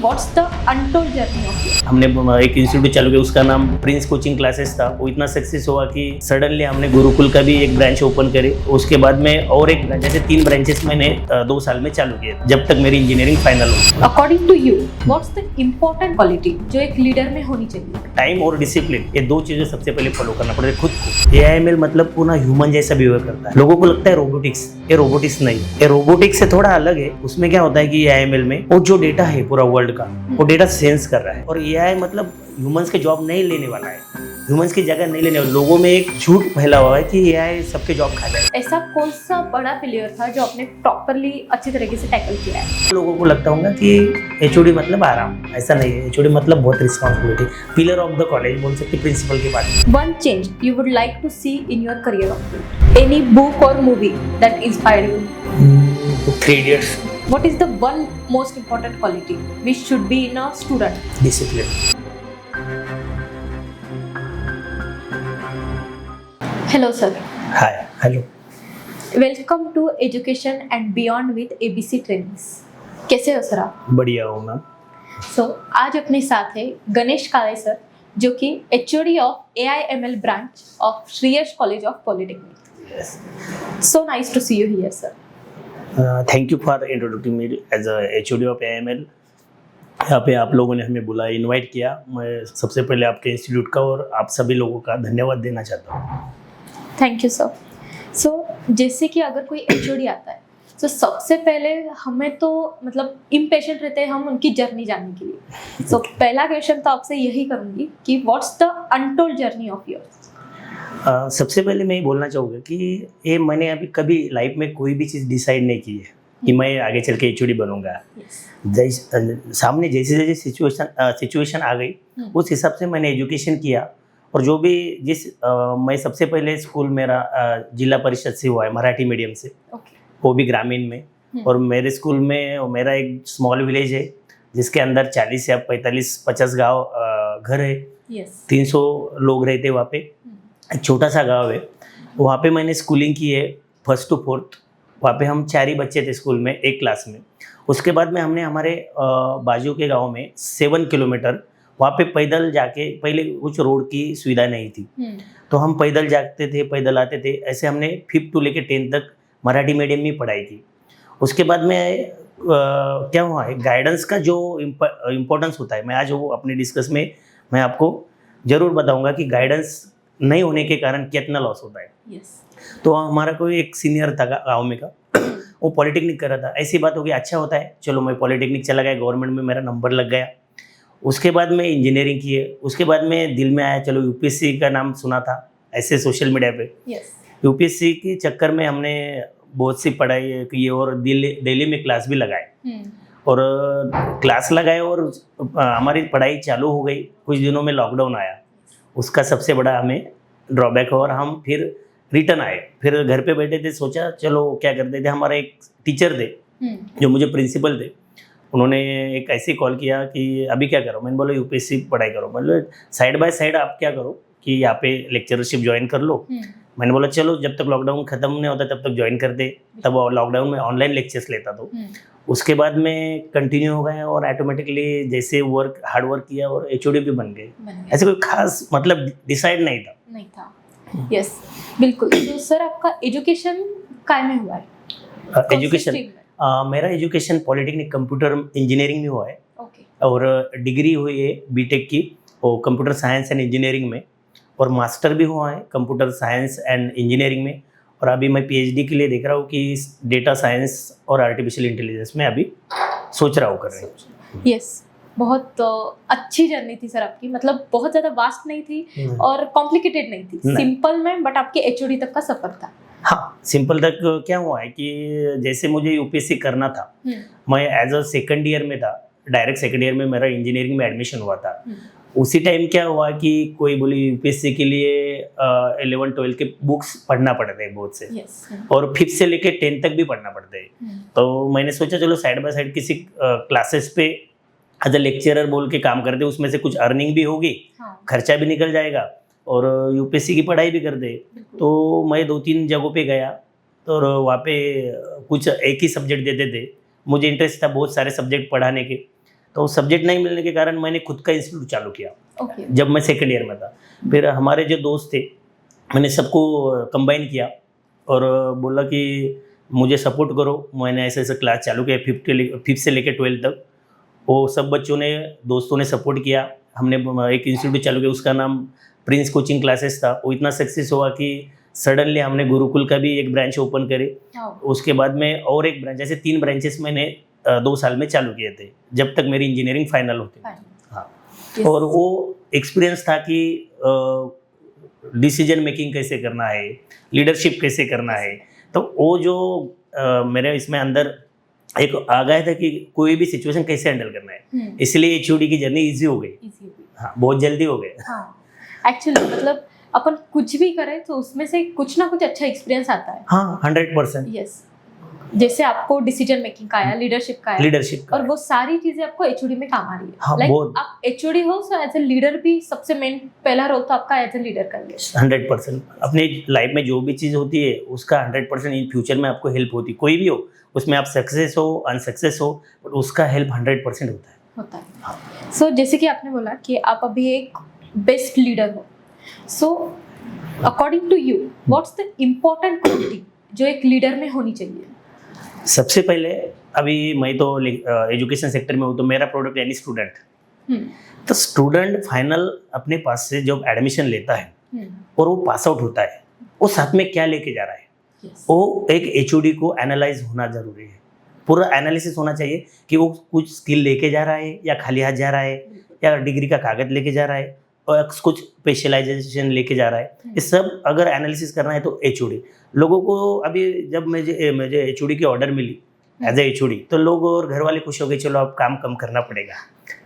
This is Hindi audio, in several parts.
What's the untold journey of you? हमने एक इंस्टीट्यूट चालू किया, उसका नाम प्रिंस कोचिंग क्लासेस था। वो इतना सक्सेस हुआ कि सडनली हमने गुरुकुल का भी एक ब्रांच ओपन करे। उसके बाद में और एक ब्रांच, जैसे 3 ब्रांचेस मैंने 2 साल में चालू किए जब तक मेरी इंजीनियरिंग फाइनल हो। According to you what's the important quality जो एक लीडर में होनी चाहिए? टाइम और डिसिप्लिन, ये 2 चीजें सबसे पहले फॉलो करना पड़ता है खुद को। AIML मतलब पूरा ह्यूमन जैसा बिहेव करता है। लोगों को लगता है रोबोटिक्स, ये रोबोटिक्स नहीं, ये रोबोटिक्स से थोड़ा अलग है। उसमें क्या होता है कि AIML में वो जो डेटा है पूरा वर्ल्ड का, वो डेटा सेंस कर रहा है। और AI मतलब ह्यूमंस के जॉब नहीं लेने वाला है, ह्यूमंस की जगह नहीं लेने वाला। लोगों में एक झूठ फैला हुआ है कि AI सबके जॉब खा जाए। ऐसा कौन सा बड़ा फेलियर था जो आपने प्रॉपरली अच्छी तरीके से टैकल किया है? लोगों को लगता होगा कि HOD मतलब आराम, ऐसा नहीं है। HOD मतलब बहुत responsibility, pillar of the college बोल सकते, प्रिंसिपल के बाद। One change you would like to see in your career of you? Any book or movie that inspired you? 3 Idiots, What is the one most important quality which should be in a student? Discipline. Hello sir. Hi, hello. Welcome to Education and Beyond with ABC Trainings. कैसे हो सर आप? बढ़िया हूँ मैम। आज अपने साथ है गणेश काले सर, जो कि HOD of AIML branch of Shreeyash college of polytechnic. So nice to see you here sir. Thank you for introducing me as a HOD of AIML। यहाँ पे आप लोगों ने हमें बुलाया, इनवाइट किया। मैं सबसे पहले आपके इंस्टीट्यूट का और आप सभी लोगों का धन्यवाद देना चाहता हूँ। Thank you sir. सो जैसे कि अगर कोई HOD आता है तो सबसे पहले हमें तो मतलब इम्पेशेंट रहते हैं हम उनकी जर्नी जानने के लिए। सो पहला क्वेश्चन तो आपसे यही करूँगी कि what's the untold journey of yours? सबसे पहले मैं ये बोलना चाहूँगा कि ये मैंने अभी कभी लाइफ में कोई भी चीज़ डिसाइड नहीं की है कि मैं आगे चल के HOD बनूंगा। सामने जैसे जैसे सिचुएशन आ गई उस हिसाब से मैंने एजुकेशन किया। और जो भी मैं सबसे पहले स्कूल मेरा जिला परिषद से हुआ है, मराठी मीडियम से, वो भी ग्रामीण में। और मेरे स्कूल में मेरा एक स्मॉल विलेज है जिसके अंदर 40 या 45-50 गाँव घर है। 300 लोग रहते वहाँ पे, एक छोटा सा गांव है। वहाँ पे मैंने स्कूलिंग की है 1st to 4th। वहाँ पे हम 4 ही बच्चे थे स्कूल में, एक क्लास में। उसके बाद में हमने हमारे बाजू के गांव में 7 किलोमीटर वहाँ पे पैदल जाके, पहले कुछ रोड की सुविधा नहीं थी तो हम पैदल जाते थे, पैदल आते थे। ऐसे हमने 5th to लेके 10th तक मराठी मीडियम में पढ़ाई की। उसके बाद में क्या हुआ है, गाइडेंस का जो इम्पोर्टेंस होता है, मैं आज वो अपने डिस्कस में मैं आपको ज़रूर बताऊँगा कि गाइडेंस नहीं होने के कारण कितना लॉस होता है। तो हमारा कोई एक सीनियर था गाँव में का, वो पॉलिटेक्निक कर रहा था। ऐसी बात हो गई, अच्छा होता है, चलो मैं पॉलिटेक्निक चला गया, गवर्नमेंट में मेरा नंबर लग गया। उसके बाद में इंजीनियरिंग की है। उसके बाद में दिल में आया, चलो UPSC का नाम सुना था ऐसे सोशल मीडिया पे। UPSC के चक्कर में हमने बहुत सी पढ़ाई की और दिल्ली में क्लास भी लगाए। और क्लास लगाए और हमारी पढ़ाई चालू हो गई। कुछ दिनों में लॉकडाउन आया, उसका सबसे बड़ा हमें ड्रॉबैक हो। और हम फिर रिटर्न आए, फिर घर पे बैठे थे, सोचा चलो क्या करते थे। हमारे एक टीचर थे जो मुझे प्रिंसिपल थे, उन्होंने एक ऐसे कॉल किया कि अभी क्या करो। मैंने बोला UPSC पढ़ाई करो। मतलब साइड बाय साइड आप क्या करो कि यहाँ पे लेक्चरशिप ज्वाइन कर लो। मैंने बोला चलो, जब तक लॉकडाउन खत्म नहीं होता तब तक ज्वाइन कर दे। तब लॉकडाउन में ऑनलाइन लेक्चर्स लेता तो उसके बाद में कंटिन्यू हो गया और ऑटोमेटिकली जैसे हार्ड वर्क किया और HOD भी बन गए। ऐसे कोई खास मतलब डिसाइड नहीं था। यस बिल्कुल। तो सर आपका एजुकेशन काय में हुआ है? एजुकेशन मेरा एजुकेशन पॉलिटेक्निक कंप्यूटर इंजीनियरिंग में हुआ है। और डिग्री हुई है BTech की, वो कंप्यूटर साइंस एंड इंजीनियरिंग में। और मास्टर भी हुआ है कंप्यूटर साइंस एंड इंजीनियरिंग में। और अभी मैं PhD के लिए देख रहा हूँ कि डेटा साइंस और आर्टिफिशियल इंटेलिजेंस में अभी सोच रहा हूँ कर रहे हैं। यस, बहुत अच्छी जर्नी थी सर आपकी। मतलब बहुत ज़्यादा वास्ट नहीं थी और कॉम्प्लिकेटेड नहीं थी, सिंपल में, बट आपके HOD तक का सफ़र था। हाँ, सिंपल तक क्या हुआ है कि जैसे मुझे UPSC करना था, मैं एज अ 2nd ईयर में था, डायरेक्ट 2nd ईयर में मेरा इंजीनियरिंग में एडमिशन हुआ था। उसी टाइम क्या हुआ कि कोई बोली UPSC के लिए 11-12 के बुक्स पढ़ना पड़ते हैं बहुत से। और 5th से लेके 10th तक भी पढ़ना पड़ते हैं। तो मैंने सोचा चलो साइड बाय साइड किसी क्लासेस पे एज अ लेक्चरर बोल के काम करते, उसमें से कुछ अर्निंग भी होगी, खर्चा भी निकल जाएगा और UPSC की पढ़ाई भी कर दे। तो मैं 2-3 जगहों पे गया तो वहाँ पे कुछ एक ही सब्जेक्ट देते थे। मुझे इंटरेस्ट था बहुत सारे सब्जेक्ट पढ़ाने के। तो सब्जेक्ट नहीं मिलने के कारण मैंने खुद का इंस्टीट्यूट चालू किया ओके जब मैं सेकेंड ईयर में था। फिर हमारे जो दोस्त थे मैंने सबको कंबाइन किया और बोला कि मुझे सपोर्ट करो। मैंने ऐसे ऐसे क्लास चालू किया फिफ्थ से लेकर 12th तक। वो सब बच्चों ने दोस्तों ने सपोर्ट किया। हमने एक इंस्टीट्यूट चालू किया, उसका नाम प्रिंस कोचिंग क्लासेस था। वो इतना सक्सेस हुआ कि सडनली हमने गुरुकुल का भी एक ब्रांच ओपन करे। उसके बाद में और एक ब्रांच, ऐसे 3 ब्रांचेस मैंने 2 साल में चालू किए थे जब तक मेरी इंजीनियरिंग फाइनल होती। हाँ Yes. और वो एक्सपीरियंस था कि डिसीजन मेकिंग कैसे करना है, लीडरशिप कैसे करना है। तो वो जो मेरे इसमें अंदर एक आ गया था कि कोई भी सिचुएशन कैसे हैंडल करना है। इसलिए HOD की जर्नी इजी हो गई। हाँ, बहुत जल्दी हो गई। हाँ एक्चुअली मतलब अपन कुछ भी करें तो उसमें से कुछ ना कुछ अच्छा एक्सपीरियंस आता है। हाँ 100%। यस जैसे आपको डिसीजन मेकिंग का आया, लीडरशिप का आया, लीडरशिप और वो सारी चीजें आपको HOD में काम आ रही है। हाँ, Like, बहुत। आप HOD हो सो एज ए लीडर भी सबसे मेन पहला रोल तो आपका एज ए लीडर कर लिया। 100% अपनी लाइफ में जो भी चीज़ होती है उसका 100% इन फ्यूचर में आपको हेल्प होती है। कोई भी हो उसमें आप सक्सेस हो अनसक्सेस हो, बट उसका हेल्प 100% होता है। सो जैसे कि आपने बोला कि आप अभी एक बेस्ट लीडर हो, so according to you what's the important quality जो एक लीडर में होनी चाहिए? सबसे पहले अभी मैं तो एजुकेशन सेक्टर में हूँ, तो मेरा प्रोडक्ट यानी स्टूडेंट। तो स्टूडेंट फाइनल अपने पास से जब एडमिशन लेता है और वो पास आउट होता है, वो साथ में क्या लेके जा रहा है, वो एक HOD को एनालाइज होना जरूरी है। पूरा एनालिसिस होना चाहिए कि वो कुछ स्किल लेके जा रहा है या खाली हाथ जा रहा है या डिग्री का कागज लेके जा रहा है और कुछ स्पेशलाइजेशन लेके जा रहा है। ये सब अगर एनालिसिस करना है तो HOD लोगों को। अभी जब मुझे HOD की ऑर्डर मिली एज ए HOD, तो लोग और घर वाले खुश हो गए, चलो अब काम कम करना पड़ेगा,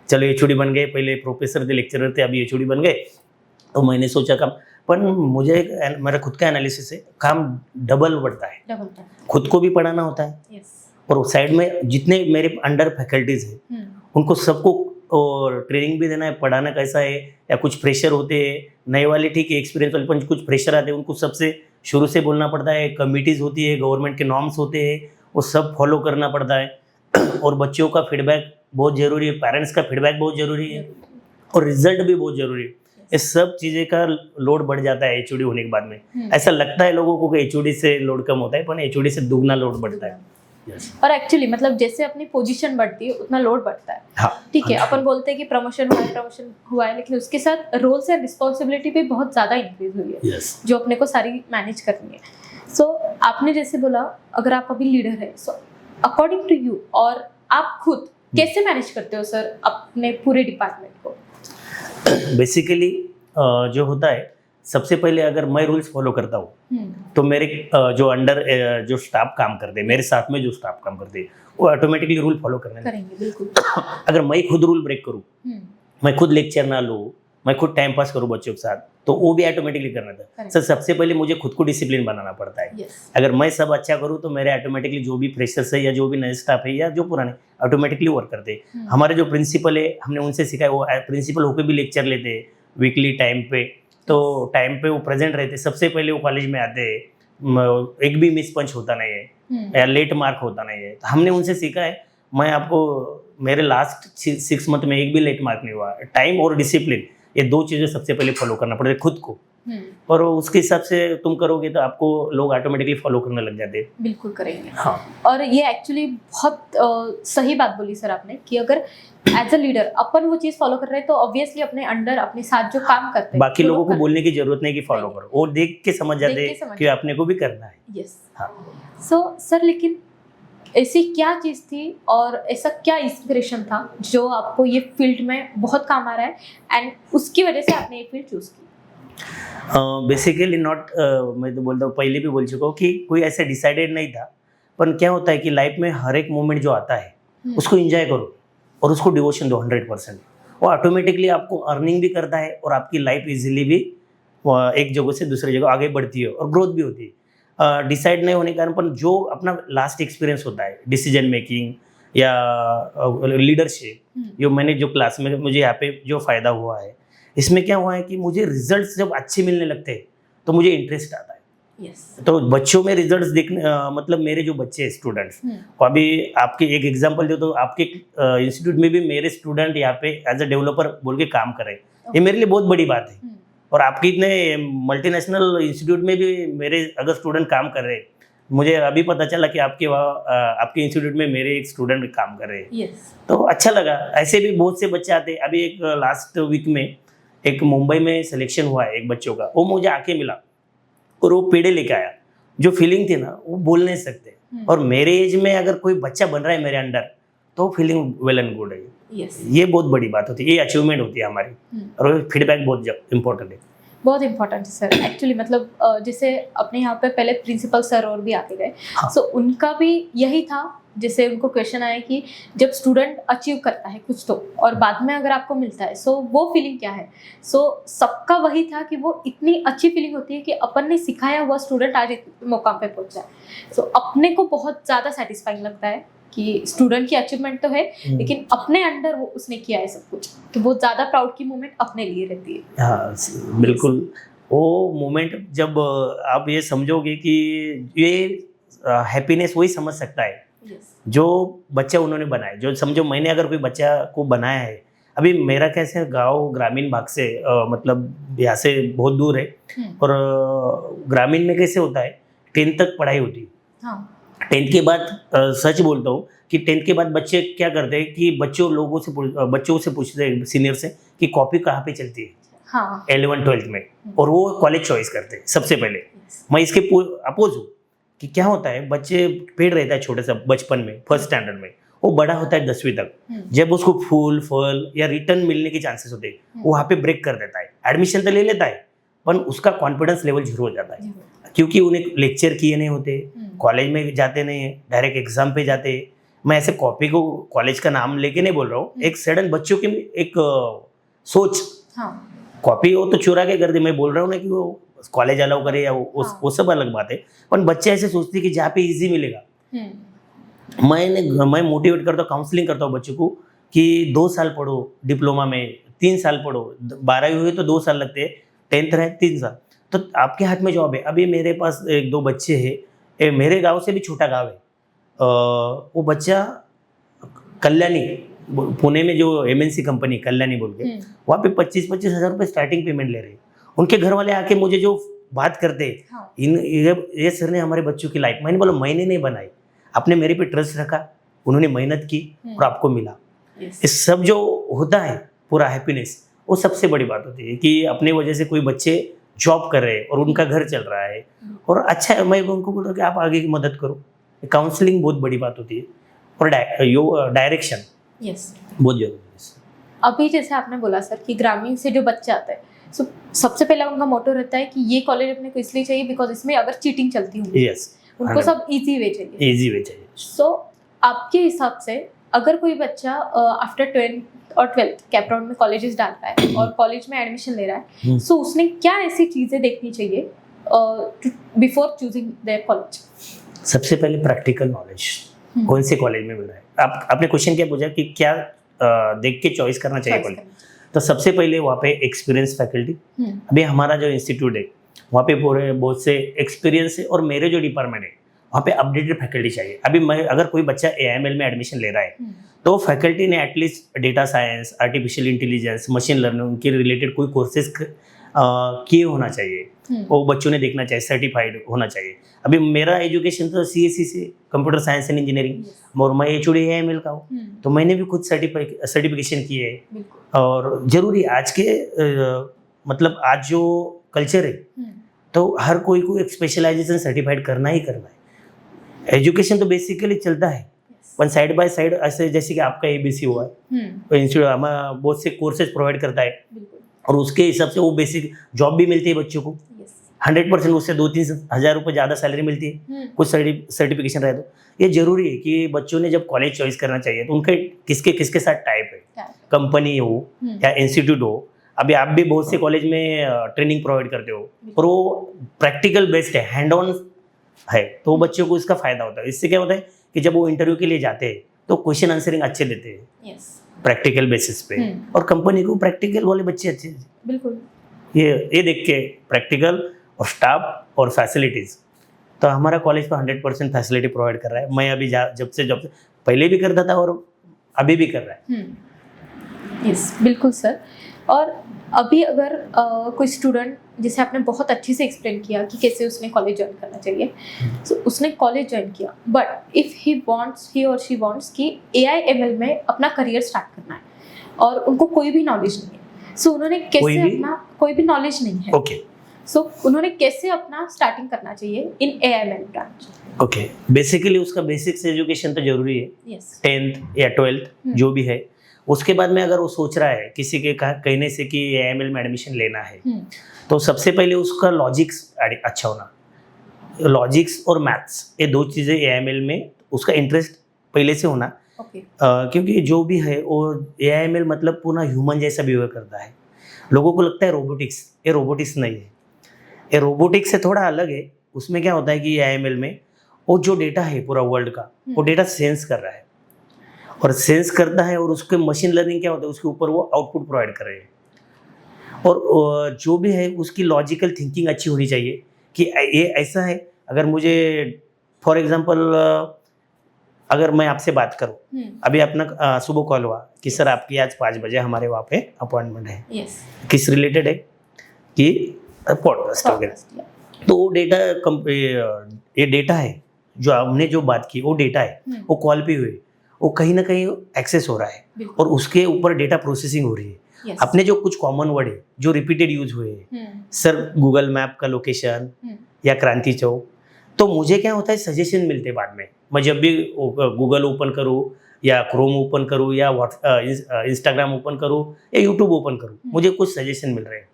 चलो HOD बन गए। पहले प्रोफेसर थे, लेक्चरर थे, अभी HOD बन गए। तो मैंने सोचा काम, पर मुझे मेरा खुद का एनालिसिस है, काम डबल बढ़ता है। खुद को भी पढ़ाना होता है और साइड में जितने मेरे अंडर फैकल्टीज हैं उनको सबको और ट्रेनिंग भी देना है, पढ़ाना कैसा है, या कुछ प्रेशर होते हैं नए वाले, ठीक है एक्सपीरियंस वाले, पर कुछ प्रेशर आते हैं उनको सबसे शुरू से बोलना पड़ता है। कमिटीज़ होती है, गवर्नमेंट के नॉर्म्स होते हैं, वो सब फॉलो करना पड़ता है। और बच्चों का फीडबैक बहुत ज़रूरी है, पेरेंट्स का फीडबैक बहुत ज़रूरी है, और रिजल्ट भी बहुत ज़रूरी है। ये सब चीज़ें का लोड बढ़ जाता है HOD होने के बाद में। ऐसा लगता है लोगों को कि HOD से लोड कम होता है, पर HOD से दुगना लोड बढ़ता है। और एक्चुअली मतलब जैसे अपनी पोजीशन बढ़ती है उतना लोड बढ़ता है। हाँ, ठीक है, अपन बोलते हैं कि प्रमोशन हुआ है, लेकिन उसके साथ रोल्स एंड रिस्पॉन्सिबिलिटी भी बहुत ज़्यादा इंक्रीज हुई है। जो अपने को सारी मैनेज करनी है। सो आपने जैसे बोला अगर आप अभी लीडर है, सो अकॉर्डिंग टू यू और आप खुद कैसे मैनेज करते हो सर अपने पूरे डिपार्टमेंट को? बेसिकली जो होता है, सबसे पहले अगर मैं रूल्स फॉलो करता हूँ तो मेरे जो अंडर जो स्टाफ काम करते हैं, मेरे साथ में जो स्टाफ काम करते हैं, वो ऑटोमेटिकली रूल फॉलो करेंगे बिल्कुल। अगर मैं खुद रूल ब्रेक करूँ, मैं खुद लेक्चर ना लूँ, मैं खुद टाइम पास करूँ बच्चों के साथ, तो वो भी ऑटोमेटिकली करना था। सर सबसे पहले मुझे खुद को डिसिप्लिन बनाना पड़ता है। अगर मैं सब अच्छा करूँ तो मेरे ऑटोमेटिकली जो भी फ्रेशर्स है या जो भी नए स्टाफ है या जो पुराने, ऑटोमेटिकली वर्क करते हैं। हमारे जो प्रिंसिपल है, हमने उनसे सीखा है, वो प्रिंसिपल होकर भी लेक्चर लेते हैं वीकली टाइम पे। तो टाइम पे वो प्रेजेंट रहते, सबसे पहले वो कॉलेज में आते हैं, एक भी मिस पंच होता नहीं है या लेट मार्क होता नहीं है। तो हमने उनसे सीखा है। मैं आपको मेरे लास्ट 6 मंथ में एक भी लेट मार्क नहीं हुआ। टाइम और डिसिप्लिन, ये 2 चीज़ें सबसे पहले फॉलो करना पड़ेगा खुद को, और उसके हिसाब से तुम करोगे तो आपको लोग ऑटोमेटिकली फॉलो करने लग जाते हैं। बिल्कुल करेंगे। हाँ, और ये एक्चुअली बहुत सही बात बोली सर आपने कि अगर एज अ लीडर अपन वो चीज फॉलो कर रहे हैं तो ऑब्वियसली अपने अंडर अपने साथ जो काम करते हैं बाकी लोगों को बोलने की जरूरत नहीं कि फॉलो करो, वो देख के समझ जाते हैं कि अपने को भी करना है। यस। सो सर लेकिन ऐसी क्या चीज़ थी और ऐसा क्या इंस्पिरेशन था जो आपको ये फील्ड में बहुत काम आ रहा है एंड उसकी वजह से आपने ये फील्ड चूज की? बेसिकली नॉट, मैं तो बोलता हूँ, पहले भी बोल चुका हूँ कि कोई ऐसे डिसाइडेड नहीं था। पर क्या होता है कि लाइफ में हर एक मोमेंट जो आता है उसको एंजॉय करो और उसको डिवोशन दो 100%। वो ऑटोमेटिकली आपको अर्निंग भी करता है और आपकी लाइफ इजीली भी एक जगह से दूसरी जगह आगे बढ़ती है और ग्रोथ भी होती है। डिसाइड नहीं होने के कारण, पर जो अपना लास्ट एक्सपीरियंस होता है डिसीजन मेकिंग या लीडरशिप, जो मैंने जो क्लास में मुझे यहाँ पे जो फ़ायदा हुआ है, इसमें क्या हुआ है कि मुझे रिजल्ट्स जब अच्छे मिलने लगते हैं तो मुझे इंटरेस्ट आता है। यस। तो बच्चों में रिजल्ट्स देखने मतलब मेरे जो बच्चे स्टूडेंट्स, और अभी आपके एक एग्जांपल दो तो आपके इंस्टीट्यूट में भी मेरे स्टूडेंट यहाँ पे एज अ डेवलपर बोल के काम कर रहे हैं, ये मेरे लिए बहुत बड़ी बात है। और आपके इतने मल्टीनेशनल इंस्टीट्यूट में भी मेरे अगर स्टूडेंट काम कर रहे हैं, मुझे अभी पता चला कि आपके वहाँ आपके इंस्टीट्यूट में मेरे एक स्टूडेंट काम कर रहे हैं। यस। तो अच्छा लगा। ऐसे भी बहुत से बच्चे आते हैं। अभी एक लास्ट वीक में एक मुंबई में सिलेक्शन हुआ है एक बच्चों का, वो मुझे आके मिला और वो पेड़े लेके आया। जो फीलिंग थी ना वो बोल नहीं सकते। और मेरे एज में अगर कोई बच्चा बन रहा है मेरे अंडर तो फीलिंग वेल एंड गुड है। यस। ये बहुत बड़ी बात होती है, ये अचीवमेंट होती है हमारी। और फीडबैक बहुत इंपॉर्टेंट है। बहुत इंपॉर्टेंट है सर एक्चुअली। मतलब जैसे अपने यहाँ पे पहले प्रिंसिपल सर और भी आके गए, सो उनका भी यही था। जैसे उनको क्वेश्चन आया कि जब स्टूडेंट अचीव करता है कुछ तो और बाद में अगर आपको मिलता है सो वो फीलिंग क्या है। सो सबका वही था कि वो इतनी अच्छी फीलिंग होती है कि अपन ने सिखाया हुआ स्टूडेंट आज इस मुकाम पे पहुंचा है। सो अपने को बहुत ज़्यादा सेटिस्फाइंग लगता है कि स्टूडेंट की अचीवमेंट तो है लेकिन अपने अंडर वो उसने किया है सब कुछ, तो बहुत ज़्यादा प्राउड की मोमेंट अपने लिए रहती है। हाँ बिल्कुल। वो मोमेंट जब आप ये समझोगे कि ये हैप्पीनेस वही समझ सकता है जो बच्चा उन्होंने बनाया। जो समझो मैंने अगर कोई बच्चा को बनाया है, अभी मेरा कैसे गांव ग्रामीण भाग से मतलब यहाँ से बहुत दूर है, और ग्रामीण में कैसे होता है 10th तक पढ़ाई होती है। हाँ। 10th के बाद सच बोलता हूँ कि 10th के बाद बच्चे क्या करते हैं कि बच्चों से पूछते हैं सीनियर से कि कॉपी कहाँ पे चलती है। हाँ। 11th 12th में, और वो कॉलेज चॉइस करते हैं सबसे पहले। मैं इसके अपोज हूँ कि क्या होता है बच्चे पेड़ रहता है छोटे सा बचपन में फर्स्ट स्टैंडर्ड में, वो बड़ा होता है 10वीं तक, जब उसको फूल फल या रिटर्न मिलने के चांसेस होते हैं वो वहाँ पे ब्रेक कर देता है। एडमिशन तो ले लेता है पर उसका कॉन्फिडेंस लेवल जीरो हो जाता है क्योंकि उन्हें लेक्चर किए नहीं होते, कॉलेज में जाते नहीं है, डायरेक्ट एग्जाम पे जाते हैं। मैं ऐसे कॉपी को कॉलेज का नाम लेके नहीं बोल रहा हूँ, एक सडन बच्चों की एक सोच, कॉपी हो तो चुरा के कर दे। मैं बोल रहा हूँ ना कि वो कॉलेज अलाउ करे या वो सब अलग बात है, पर बच्चे ऐसे सोचते हैं कि जहाँ पे इजी मिलेगा। मैं मोटिवेट करता हूँ, काउंसलिंग करता हूँ बच्चों को कि 2 साल पढ़ो डिप्लोमा में, 3 साल पढ़ो, 12वीं हुई तो 2 साल लगते हैं, 10th रहे 3 साल, तो आपके हाथ में जॉब है। अभी मेरे पास 1-2 बच्चे हैं, मेरे गांव से भी छोटा गांव है, वो बच्चा कल्याणी पुणे में जो MNC कंपनी कल्याणी बोल के, वहाँ पे 25-25 हज़ार रुपये स्टार्टिंग पेमेंट ले रहे हैं। उनके घर वाले आके मुझे जो बात करते ये सर ने हमारे बच्चों की लाइफ, मैंने बोला मैंने नहीं बनाई, आपने मेरे पे ट्रस्ट रखा, उन्होंने मेहनत की और आपको मिला। इस सब जो होता है पूरा हैप्पीनेस, वो सबसे बड़ी बात होती है कि अपने वजह से कोई बच्चे जॉब कर रहे हैं और उनका घर चल रहा है और अच्छा है। मैं उनको बोल रहा हूँ कि आप आगे की मदद करो। काउंसलिंग बहुत बड़ी बात होती है और डायरेक्शन बहुत जरूरी है। अभी जैसे आपने बोला सर कि ग्रामीण से जो बच्चे आते हैं, सो सबसे पहला उनका मोटो रहता है कि ये कॉलेज अपने को इसलिए चाहिए बिकॉज इसमें अगर चीटिंग चलती होगी, उनको सब इजी वे चाहिए। सो आपके हिसाब से अगर कोई बच्चा आफ्टर 10th और 12th कैप राउंड में कॉलेजेस डाल रहा है और कॉलेज में एडमिशन ले रहा है, सो उसने क्या ऐसी चीजें देखनी चाहिए बिफोर चूजिंग देयर कॉलेज? सबसे पहले प्रैक्टिकल नॉलेज, कौन से कॉलेज में मिल रहा है। आपने क्वेश्चन क्या पूछा कि क्या देख के चॉइस करना चाहिए कॉलेज, तो सबसे पहले वहाँ पे एक्सपीरियंस फैकल्टी। अभी हमारा जो इंस्टीट्यूट है वहाँ पे पूरे बहुत से एक्सपीरियंस है और मेरे जो डिपार्टमेंट है वहाँ पे अपडेटेड फैकल्टी चाहिए। अभी मैं अगर कोई बच्चा AIML में एडमिशन ले रहा है तो फैकल्टी ने at least data science, artificial intelligence, machine learning, उनके रिलेटेड कोई कोर्सेज किए होना चाहिए, वो बच्चों ने देखना चाहिए, सर्टिफाइड होना चाहिए। अभी मेरा एजुकेशन तो CSE से कंप्यूटर साइंस एंड इंजीनियरिंग, और मैं HOD AIML का हूँ, तो मैंने भी खुद सर्टिफिकेशन किए है। और जरूरी आज के मतलब आज जो कल्चर है तो हर कोई को एक स्पेशलाइजेशन सर्टिफाइड करना ही करना है। एजुकेशन तो बेसिकली चलता है पर साइड बाय साइड, ऐसे जैसे कि आपका ABC हुआ है, इंस्टीट्यूट हमारा बहुत से कोर्सेज प्रोवाइड करता है और उसके हिसाब से वो बेसिक जॉब भी मिलती है बच्चों को 100%, उससे 2-3 हज़ार रुपये ज़्यादा सैलरी मिलती है कुछ सर्टिफिकेशन रहे तो। ये जरूरी है कि बच्चों ने जब कॉलेज चॉइस करना चाहिए तो उनके किसके साथ टाइप है, कंपनी हो या इंस्टीट्यूट हो। अभी आप भी बहुत से कॉलेज में ट्रेनिंग प्रोवाइड करते हो और वो प्रैक्टिकल बेस्ड है, हैंड ऑन है, तो बच्चों को इसका फायदा होता है। इससे क्या होता है कि जब वो इंटरव्यू के लिए जाते हैं तो क्वेश्चन आंसरिंग अच्छे देते हैं प्रैक्टिकल बेसिस पे, और कंपनी को प्रैक्टिकल वाले बच्चे अच्छे, बिल्कुल ये देख के प्रैक्टिकल और स्टाफ और फैसिलिटीज़, तो हमारा कॉलेज तो 100% फैसिलिटी प्रोवाइड कर रहा है। मैं अभी जब से पहले भी करता था और अभी भी कर रहा है। यस, बिल्कुल सर। और अभी अगर कोई स्टूडेंट, जैसे आपने बहुत अच्छे से एक्सप्लेन किया कि कैसे उसने कॉलेज ज्वाइन करना चाहिए, तो उसने कॉलेज ज्वाइन किया, बट इफ़ ही और शी वांट्स कि AI/ML में अपना करियर स्टार्ट करना है और उनको कोई भी नॉलेज नहीं है, सो उन्होंने कैसे कोई भी नॉलेज नहीं है, ओके, सो उन्होंने कैसे अपना स्टार्टिंग करना चाहिए इन AI/ML ब्रांच? ओके, बेसिकली उसका बेसिक्स एजुकेशन तो जरूरी है, यस, 10th या 12th जो भी है। उसके बाद में अगर वो सोच रहा है किसी के कहने से कि AI/ML में एडमिशन लेना है, तो सबसे पहले उसका लॉजिक्स अच्छा होना, लॉजिक्स और मैथ्स, ये दो चीज़ें AI/ML में उसका इंटरेस्ट पहले से होना। क्योंकि जो भी है वो AI/ML मतलब पूरा ह्यूमन जैसा बिहेव करता है। लोगों को लगता है रोबोटिक्स, ये रोबोटिक्स नहीं है, ये रोबोटिक्स से थोड़ा अलग है। उसमें क्या होता है कि AI/ML में वो जो डेटा है पूरा वर्ल्ड का, वो डेटा सेंस कर रहा है, और सेंस करता है, और उसके मशीन लर्निंग क्या होता है, उसके ऊपर वो आउटपुट प्रोवाइड कर रहे हैं। और जो भी है उसकी लॉजिकल थिंकिंग अच्छी होनी चाहिए कि ये ऐसा है। अगर मुझे फॉर एग्जांपल अगर मैं आपसे बात करूं, अभी अपना सुबह कॉल हुआ कि सर आपकी आज 5 बजे हमारे वहाँ पे अपॉइंटमेंट है, किस रिलेटेड है कि पॉडकास्ट वगैरह, तो वो डेटा ये डेटा है जो हमने जो बात की, वो डेटा है, वो कॉल पे हुए, वो कहीं ना कहीं एक्सेस हो रहा है और उसके ऊपर डेटा प्रोसेसिंग हो रही है। अपने जो कुछ कॉमन वर्ड है जो रिपीटेड यूज हुए हैं, सर गूगल मैप का लोकेशन या क्रांति चौक, तो मुझे क्या होता है सजेशन मिलते बाद में। मैं जब भी गूगल ओपन करूँ या क्रोम ओपन करूँ या इंस्टाग्राम ओपन करूँ या यूट्यूब ओपन करूँ, मुझे कुछ सजेशन मिल रहे हैं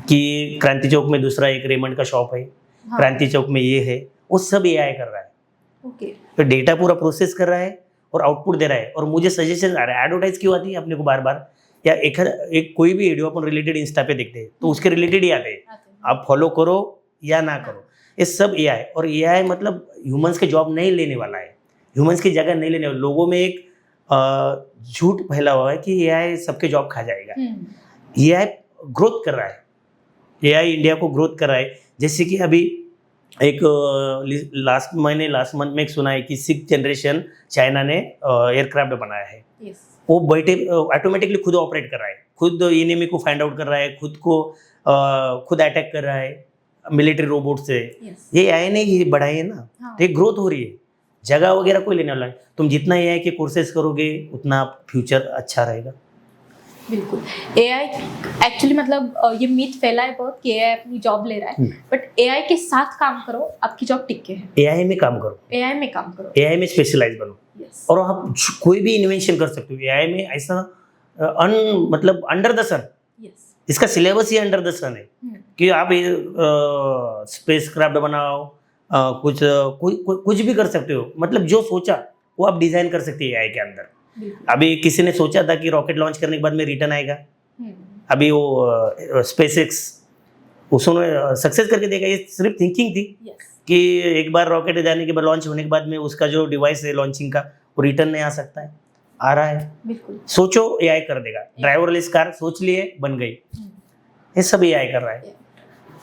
कि क्रांति चौक में दूसरा एक रेमंड का शॉप है, क्रांति चौक में ये है, वो सब AI कर रहा है। तो डेटा पूरा प्रोसेस कर रहा है और आउटपुट दे रहा है, और मुझे सजेशन आ रहा है। एडवर्टाइज क्यों आती है अपने को बार बार, या एक कोई भी वीडियो अपन रिलेटेड इंस्टा पे देखते हैं तो उसके रिलेटेड ही आते हैं, आप फॉलो करो या ना करो, ये सब AI। और AI मतलब ह्यूमंस के जॉब नहीं लेने वाला है, ह्यूमंस की जगह नहीं लेने वाला। लोगों में एक झूठ फैला हुआ है कि AI सबके जॉब खा जाएगा। AI ग्रोथ कर रहा है, AI इंडिया को ग्रोथ कर रहा है। जैसे कि अभी एक लास्ट मंथ में एक सुना है कि 6th जनरेशन चाइना ने एयरक्राफ्ट बनाया है। वो बैठे ऑटोमेटिकली खुद ऑपरेट कर रहा है, खुद एनिमी को फाइंड आउट कर रहा है, खुद अटैक कर रहा है मिलिट्री रोबोट से। ये AI ने ही बढ़ाई है ना, तो ये ग्रोथ हो रही है। जगह वगैरह कोई लेने वाला है, तुम जितना AI के कोर्सेज करोगे उतना फ्यूचर अच्छा रहेगा। बिल्कुल, AI एक्चुअली मतलब ये मीथ फैला है बहुत कि AI अपनी जॉब ले रहा है, बट AI के साथ काम करो, आपकी जॉब टिक के है। AI में काम करो, AI में स्पेशलाइज बनो, और आप कोई भी इन्वेंशन कर सकते हो AI में। ऐसा मतलब अंडर द सन, इसका सिलेबस ही अंडर द सन है कि आप स्पेस क्राफ्ट बनाओ, कुछ भी कर सकते हो। मतलब जो सोचा वो आप डिजाइन कर सकते हैं AI के अंदर। अभी किसी ने सोचा था कि रॉकेट लॉन्च करने के बाद में रिटर्न आएगा, अभी वो SpaceX उसने सक्सेस करके देखा। ये सिर्फ थिंकिंग थी कि एक बार रॉकेट जाने के बाद, लॉन्च होने के बाद में उसका जो डिवाइस है लॉन्चिंग का, वो रिटर्न नहीं आ सकता है, आ रहा है। सोचो AI कर देगा। ड्राइवरलेस कार सोच लिए, बन गई। ये सब AI कर रहा है।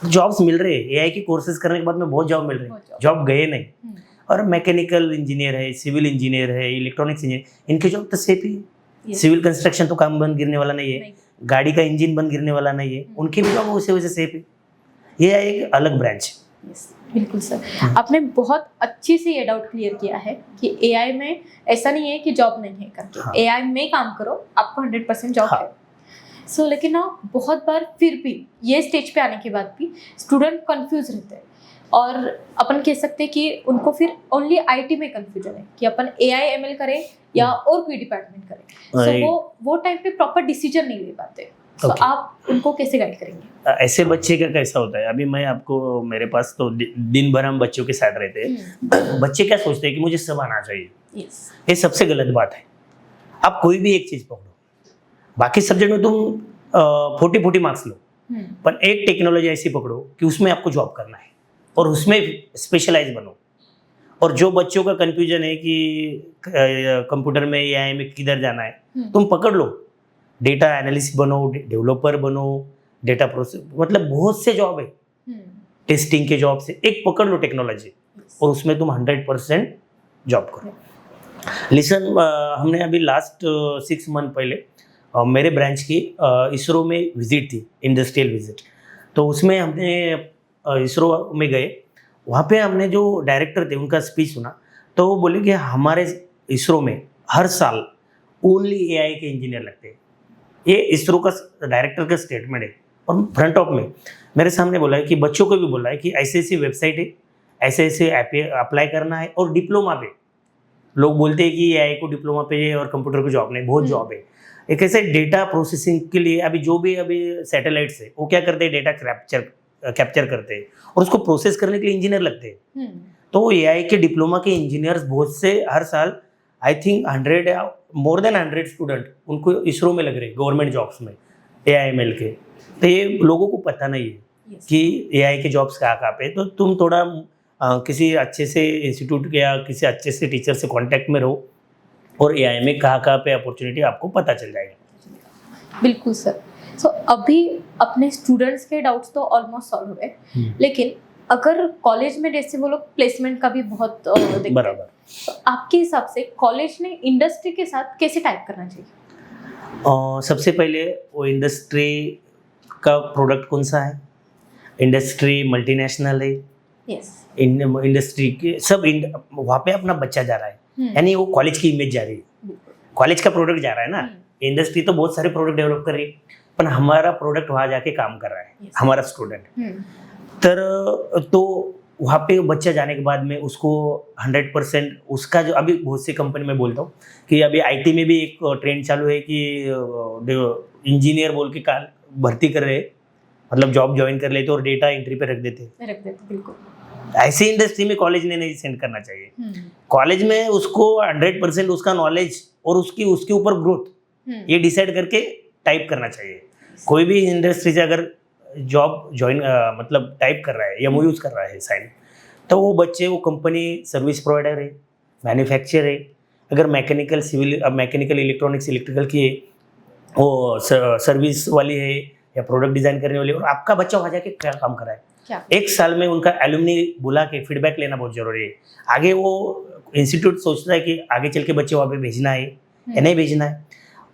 जॉब्स मिल रहे हैं AI के कोर्सेज करने के बाद में, बहुत जॉब मिल रहे हैं, जॉब गए नहीं। और मैकेनिकल इंजीनियर है, सिविल इंजीनियर है, इलेक्ट्रॉनिक्स इंजीनियर, इनकी जॉब तो सेफ ही। सिविल कंस्ट्रक्शन तो काम बंद गिरने वाला नहीं है, गाड़ी का इंजन बंद गिरने वाला नहीं है, उनकी भी जॉब उसे वैसे सेफ है। ये एक अलग ब्रांच है। बिल्कुल सर, आपने बहुत अच्छी से ये डाउट क्लियर किया है कि AI में ऐसा नहीं है कि जॉब नहीं है करके। AI में काम करो, आपको 100% जॉब है। सो लेकिन ना बहुत बार फिर भी ये स्टेज पे आने के बाद भी स्टूडेंट कंफ्यूज रहते हैं, और अपन कह सकते हैं कि उनको फिर ओनली IT में कंफ्यूजन है कि अपन AI/ML करें या और कोई डिपार्टमेंट करें। सो वो टाइम पे प्रॉपर डिसीजन नहीं ले पाते। तो आप उनको कैसे गाइड करेंगे? ऐसे बच्चे का कैसा होता है, अभी मैं आपको, मेरे पास तो दिन भर हम बच्चों के साथ रहते हैं। बच्चे क्या सोचते हैं कि मुझे सब आना चाहिए। ये सबसे गलत बात है। आप कोई भी एक चीज पकड़ो, बाकी सब्जेक्ट में तुम 40 मार्क्स लो, पर एक टेक्नोलॉजी ऐसी पकड़ो कि उसमें आपको जॉब करना है और उसमें स्पेशलाइज बनो। और जो बच्चों का कंफ्यूजन है कि कंप्यूटर में या AI में किधर जाना है, तुम पकड़ लो, डेटा एनालिस्ट बनो, डेवलपर बनो, डेटा प्रोसेस, मतलब बहुत से जॉब है। टेस्टिंग के जॉब से एक पकड़ लो टेक्नोलॉजी और उसमें तुम 100% जॉब करो। लिसन, हमने अभी लास्ट 6 मंथ पहले मेरे ब्रांच की इसरो में विजिट थी, इंडस्ट्रियल विजिट। तो उसमें हमने इसरो में गए, वहाँ पे हमने जो डायरेक्टर थे उनका स्पीच सुना। तो वो बोले कि हमारे इसरो में हर साल ओनली एआई के इंजीनियर लगते हैं। ये इसरो का डायरेक्टर का स्टेटमेंट है और फ्रंट ऑफ में मेरे सामने बोला है कि बच्चों को भी बोला है कि ऐसे ऐसी वेबसाइट है, ऐसे ऐसे अप्लाई करना है। और डिप्लोमा पे लोग बोलते हैं कि एआई को डिप्लोमा पे और कंप्यूटर को जॉब नहीं, बहुत जॉब है। एक ऐसे डेटा प्रोसेसिंग के लिए अभी जो भी अभी सैटेलाइट्स है वो क्या करते हैं, डेटा कैप्चर करते हैं और उसको प्रोसेस करने के लिए इंजीनियर लगते हैं। तो एआई के डिप्लोमा के इंजीनियर्स बहुत से हर साल आई थिंक 100 या मोर देन 100 स्टूडेंट उनको इसरो में लग रहे हैं, गवर्नमेंट जॉब्स में AIML के। तो ये लोगों को पता नहीं है कि एआई के जॉब्स कहाँ पे। तो तुम थोड़ा किसी अच्छे से इंस्टीट्यूट या किसी अच्छे से टीचर से कांटेक्ट में रहो और एआई में कहाँ पे अपॉर्चुनिटी आपको पता चल जाएगा। बिल्कुल सर। सो अभी अपने स्टूडेंट्स के डाउट्स तो ऑलमोस्ट सॉल्व हो गए, लेकिन अगर कॉलेज में जैसे वो लोग प्लेसमेंट का भी बहुत देखते हैं, बराबर, तो आपके हिसाब से कॉलेज ने इंडस्ट्री के साथ कैसे टाइप करना चाहिए? सबसे पहले वो इंडस्ट्री का प्रोडक्ट कौन सा है, इंडस्ट्री मल्टीनेशनल है, इंडस्ट्री के सब वहाँ पे अपना बच्चा जा रहा है, यानी वो कॉलेज की इमेज जा रही है, कॉलेज का प्रोडक्ट जा रहा है ना। इंडस्ट्री तो बहुत सारे प्रोडक्ट डेवलप कर रही है, पर हमारा प्रोडक्ट वहाँ जाके काम कर रहा है हमारा स्टूडेंट। तो वहाँ पे बच्चा जाने के बाद में उसको 100% उसका जो अभी बहुत सी कंपनी में बोलता हूँ कि अभी आईटी में भी एक ट्रेंड चालू है कि इंजीनियर बोल के भर्ती कर रहे, मतलब जॉब ज्वाइन कर लेते और डेटा एंट्री पे रख देते। बिल्कुल ऐसी इंडस्ट्री में कॉलेज ने नहीं सेंड करना चाहिए। कॉलेज में उसको 100% उसका नॉलेज और उसके ऊपर ग्रोथ ये डिसाइड करके टाइप करना चाहिए। कोई भी इंडस्ट्री से अगर जॉब ज्वाइन मतलब टाइप कर रहा है या यूज कर रहा है साइन, तो वो बच्चे वो कंपनी सर्विस प्रोवाइडर है, मैन्युफैक्चर है, अगर mechanical civil mechanical electronics electrical की है, वो सर्विस वाली है या प्रोडक्ट डिजाइन करने वाली है, और आपका बच्चा वहाँ जाके क्या काम कर रहा है, एक साल में उनका एलुमनी बुला के फीडबैक लेना बहुत जरूरी है। आगे वो इंस्टीट्यूट सोचता है कि आगे चल के बच्चे वहाँ पे भेजना है या नहीं भेजना है,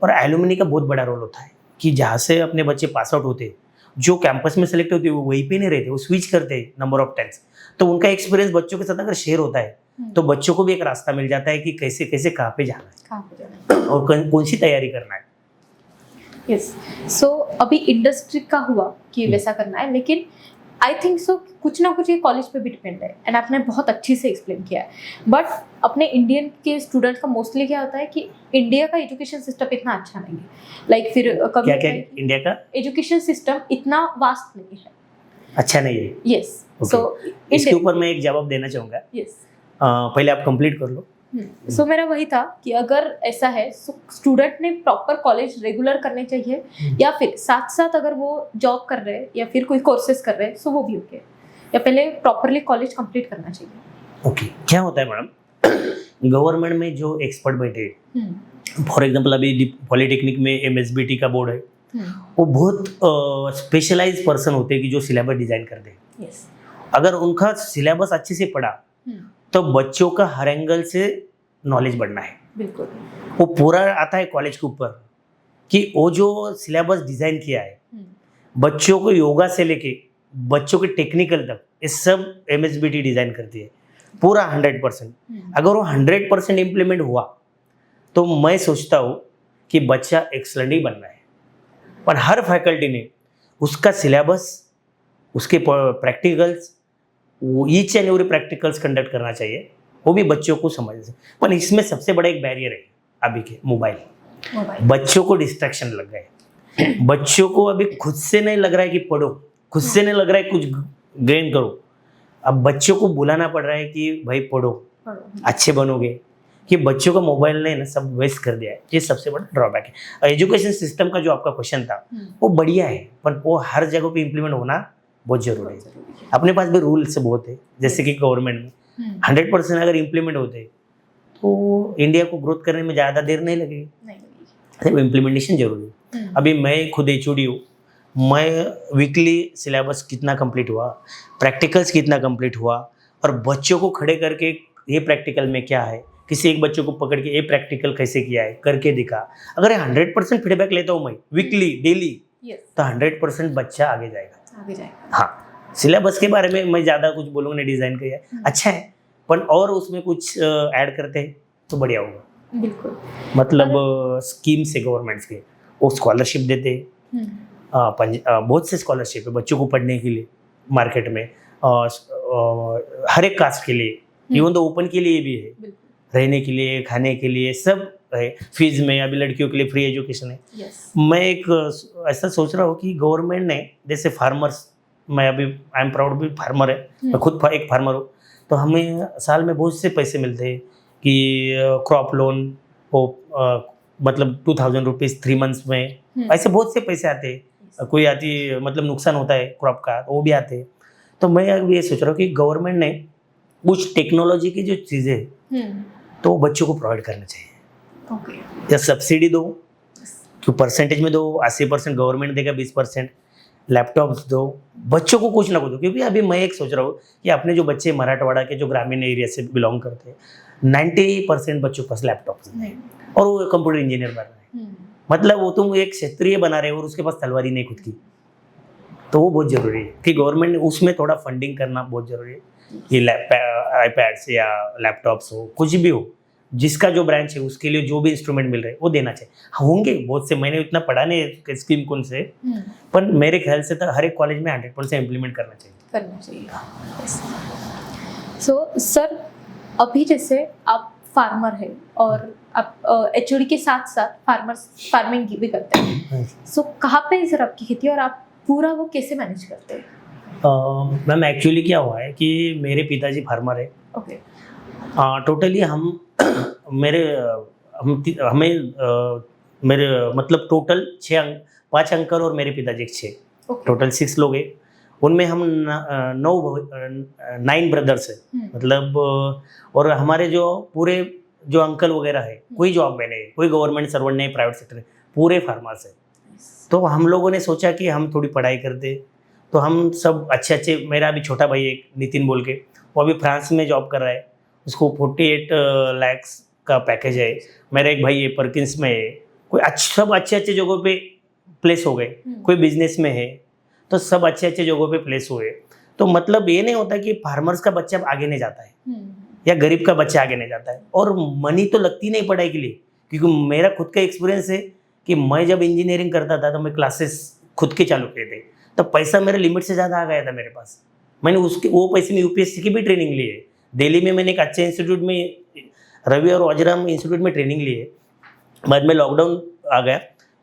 और एलुमनी का बहुत बड़ा रोल होता है कि जहाँ से अपने बच्चे पास आउट होते हैं, जो कैंपस में सेलेक्ट होते हैं वो वहीं पे नहीं रहते, वो स्विच करते हैं नंबर ऑफ टाइम्स। तो उनका एक्सपीरियंस बच्चों के साथ अगर शेयर होता है तो बच्चों को भी एक रास्ता मिल जाता है कि कैसे कैसे कहाँ पे जाना है और कौन सी तैयारी करना है। यस, सो अभी इंडस्ट्री का हुआ कि वैसा करना है, लेकिन आई थिंक सो कुछ ना कुछ ये कॉलेज पे भी डिपेंड है, एंड आपने बहुत अच्छी से एक्सप्लेन किया है। बट अपने इंडियन के स्टूडेंट्स का मोस्टली क्या होता है कि इंडिया का एजुकेशन सिस्टम इतना अच्छा नहीं है, लाइक फिर कभी क्या इंडिया का एजुकेशन सिस्टम इतना वास्ट नहीं है, अच्छा नहीं है। यस, सो इसके ऊपर मैं एक जवाब देना चाहूँगा। यस, पहले आप कंप्लीट कर लो। सो मेरा वही था कि अगर ऐसा है स्टूडेंट ने प्रॉपर कॉलेज रेगुलर करने चाहिए, या फिर साथ साथ अगर वो जॉब कर रहे हैं या फिर कोई कोर्सेज कर रहे हैं सो वो भी ओके, या पहले प्रॉपरली कॉलेज कंप्लीट करना चाहिए। ओके, क्या होता है मैडम, गवर्नमेंट में जो एक्सपर्ट बैठे, फॉर एग्जांपल अभी पॉलिटेक्निक में MSBT का बोर्ड है, वो बहुत स्पेशलाइज पर्सन होते हैं कि जो सिलेबस डिजाइन करते हैं। अगर उनका सिलेबस अच्छे से पढ़ा तो बच्चों का हर एंगल से नॉलेज बढ़ना है। बिल्कुल, वो पूरा आता है कॉलेज के ऊपर कि वो जो सिलेबस डिजाइन किया है, बच्चों को योगा से लेके बच्चों के टेक्निकल तक ये सब MSBT डिजाइन करती है पूरा 100%। अगर वो 100% इम्प्लीमेंट हुआ तो मैं सोचता हूँ कि बच्चा एक्सलेंट ही बनना है। पर हर फैकल्टी ने उसका सिलेबस, उसके प्रैक्टिकल्स, वो each and every practicals conduct करना चाहिए, वो भी बच्चों को समझ से। पर इसमें सबसे बड़ा एक बैरियर है अभी के मोबाइल। बच्चों को डिस्ट्रैक्शन लग गए, बच्चों को अभी खुद से नहीं लग रहा है कि पढ़ो, खुद से नहीं लग रहा है कुछ गेन करो, अब बच्चों को बुलाना पड़ रहा है कि भाई पढ़ो, अच्छे बनोगे, कि बच्चों का मोबाइल ने ना सब वेस्ट कर दिया है। ये सबसे बड़ा ड्रॉबैक है। एजुकेशन सिस्टम का जो आपका क्वेश्चन था वो बढ़िया है, पर वो हर जगह पे इम्प्लीमेंट होना बहुत जरूरी है। अपने पास भी रूल्स बहुत है, जैसे कि गवर्नमेंट में 100% अगर इम्प्लीमेंट होते तो इंडिया को ग्रोथ करने में ज़्यादा देर नहीं लगेगी। इम्प्लीमेंटेशन जरूरी है। अभी मैं खुद HOD हूँ, मैं वीकली सिलेबस कितना कंप्लीट हुआ, प्रैक्टिकल्स कितना कंप्लीट हुआ, और बच्चों को खड़े करके ये प्रैक्टिकल में क्या है, किसी एक बच्चों को पकड़ के ये प्रैक्टिकल कैसे किया है करके दिखा। अगर 100% फीडबैक लेता हूँ मैं वीकली डेली, तो 100% बच्चा आगे जाएगा। हाँ, सिलेबस के बारे में मैं ज़्यादा कुछ बोलूँगा नहीं, डिज़ाइन का है अच्छा है, पर और उसमें कुछ ऐड करते हैं तो बढ़िया होगा। बिल्कुल। मतलब स्कीम से गवर्नमेंट्स के वो स्कॉलरशिप देते हैं, बहुत से स्कॉलरशिप है बच्चों को पढ़ने के लिए मार्केट में, हर एक कास्ट के लिए, इवन तो ओपन के लिए भी है, रहने के लिए, खाने के लिए सब है। फीस में अभी लड़कियों के लिए फ्री एजुकेशन है। मैं एक ऐसा सोच रहा हूँ कि गवर्नमेंट ने जैसे फार्मर्स, मैं अभी आई एम प्राउड भी फार्मर है, मैं खुद एक फार्मर हूँ, तो हमें साल में बहुत से पैसे मिलते हैं कि क्रॉप लोन हो, मतलब 2000 रुपीज़ 3 मंथ्स में, ऐसे बहुत से पैसे आते हैं। कोई आती मतलब नुकसान होता है क्रॉप का, वो भी आते हैं। तो मैं अभी ये सोच रहा हूँ कि गवर्नमेंट ने कुछ टेक्नोलॉजी की जो चीज़ें तो बच्चों को प्रोवाइड करना चाहिए। या सब्सिडी दो, तो परसेंटेज में दो, 80% गवर्नमेंट देगा, 20% लैपटॉप्स दो, बच्चों को कुछ ना कुछ दो। क्योंकि अभी मैं एक सोच रहा हूँ कि अपने जो बच्चे मराठवाड़ा के जो ग्रामीण एरिया से बिलोंग करते हैं, 90% बच्चों के पास लैपटॉप्स नहीं, और वो कंप्यूटर इंजीनियर बन रहे हैं। मतलब वो तुम एक क्षेत्रीय बना रहे हो और उसके पास तलवारी नहीं खुद की, तो वो बहुत ज़रूरी है कि गवर्नमेंट ने उसमें थोड़ा फंडिंग करना बहुत ज़रूरी है कि आईपैड्स या लैपटॉप्स हो, कुछ भी हो, जिसका जो ब्रांच है उसके लिए जो भी इंस्ट्रूमेंट मिल रहे हैं वो देना चाहिए। होंगे बहुत से, मैंने इतना पढ़ा नहीं स्कीम कौन से, पर मेरे ख्याल से तो हर एक कॉलेज में 100% इम्प्लीमेंट करना चाहिए। सो सर, अभी जैसे आप फार्मर है और आप एचओडी के साथ साथ फार्मिंग भी करते हैं, सो कहाँ पे सर आपकी खेती और आप पूरा वो कैसे मैनेज करते हैं? मैम एक्चुअली क्या हुआ है कि मेरे पिताजी फार्मर है। ओके। टोटली मेरे मतलब टोटल 5 अंकल और मेरे पिताजी 6, टोटल 6 लोग हैं। उनमें हम 9 ब्रदर्स है, मतलब और हमारे जो पूरे जो अंकल वगैरह है, कोई जॉब में नहीं, कोई गवर्नमेंट सर्वेंट नहीं, प्राइवेट सेक्टर नहीं, पूरे फार्मर्स है। तो हम लोगों ने सोचा कि हम थोड़ी पढ़ाई करते, तो हम सब अच्छे, मेरा अभी छोटा भाई एक नितिन बोल के, वो अभी फ्रांस में जॉब कर रहा है, उसको 48 लाख का पैकेज है। मेरा एक भाई है परकिंस में है, कोई सब अच्छे जगहों पे प्लेस हो गए, कोई बिजनेस में है, तो सब अच्छे जगहों पे प्लेस हुए। तो मतलब ये नहीं होता कि फार्मर्स का बच्चा आगे नहीं जाता है या गरीब का बच्चा आगे नहीं जाता है, और मनी तो लगती नहीं पढ़ाई के लिए। क्योंकि मेरा खुद का एक्सपीरियंस है कि मैं जब इंजीनियरिंग करता था तो मैं क्लासेस खुद के चालू किए थे, तो पैसा मेरे लिमिट से ज़्यादा आ गया था मेरे पास। मैंने वो पैसे में यूपीएससी की भी ट्रेनिंग ली है। दिल्ली में मैंने एक अच्छे इंस्टीट्यूट में, रवि और वज्राम इंस्टीट्यूट में ट्रेनिंग ली है। बाद में लॉकडाउन आ गया,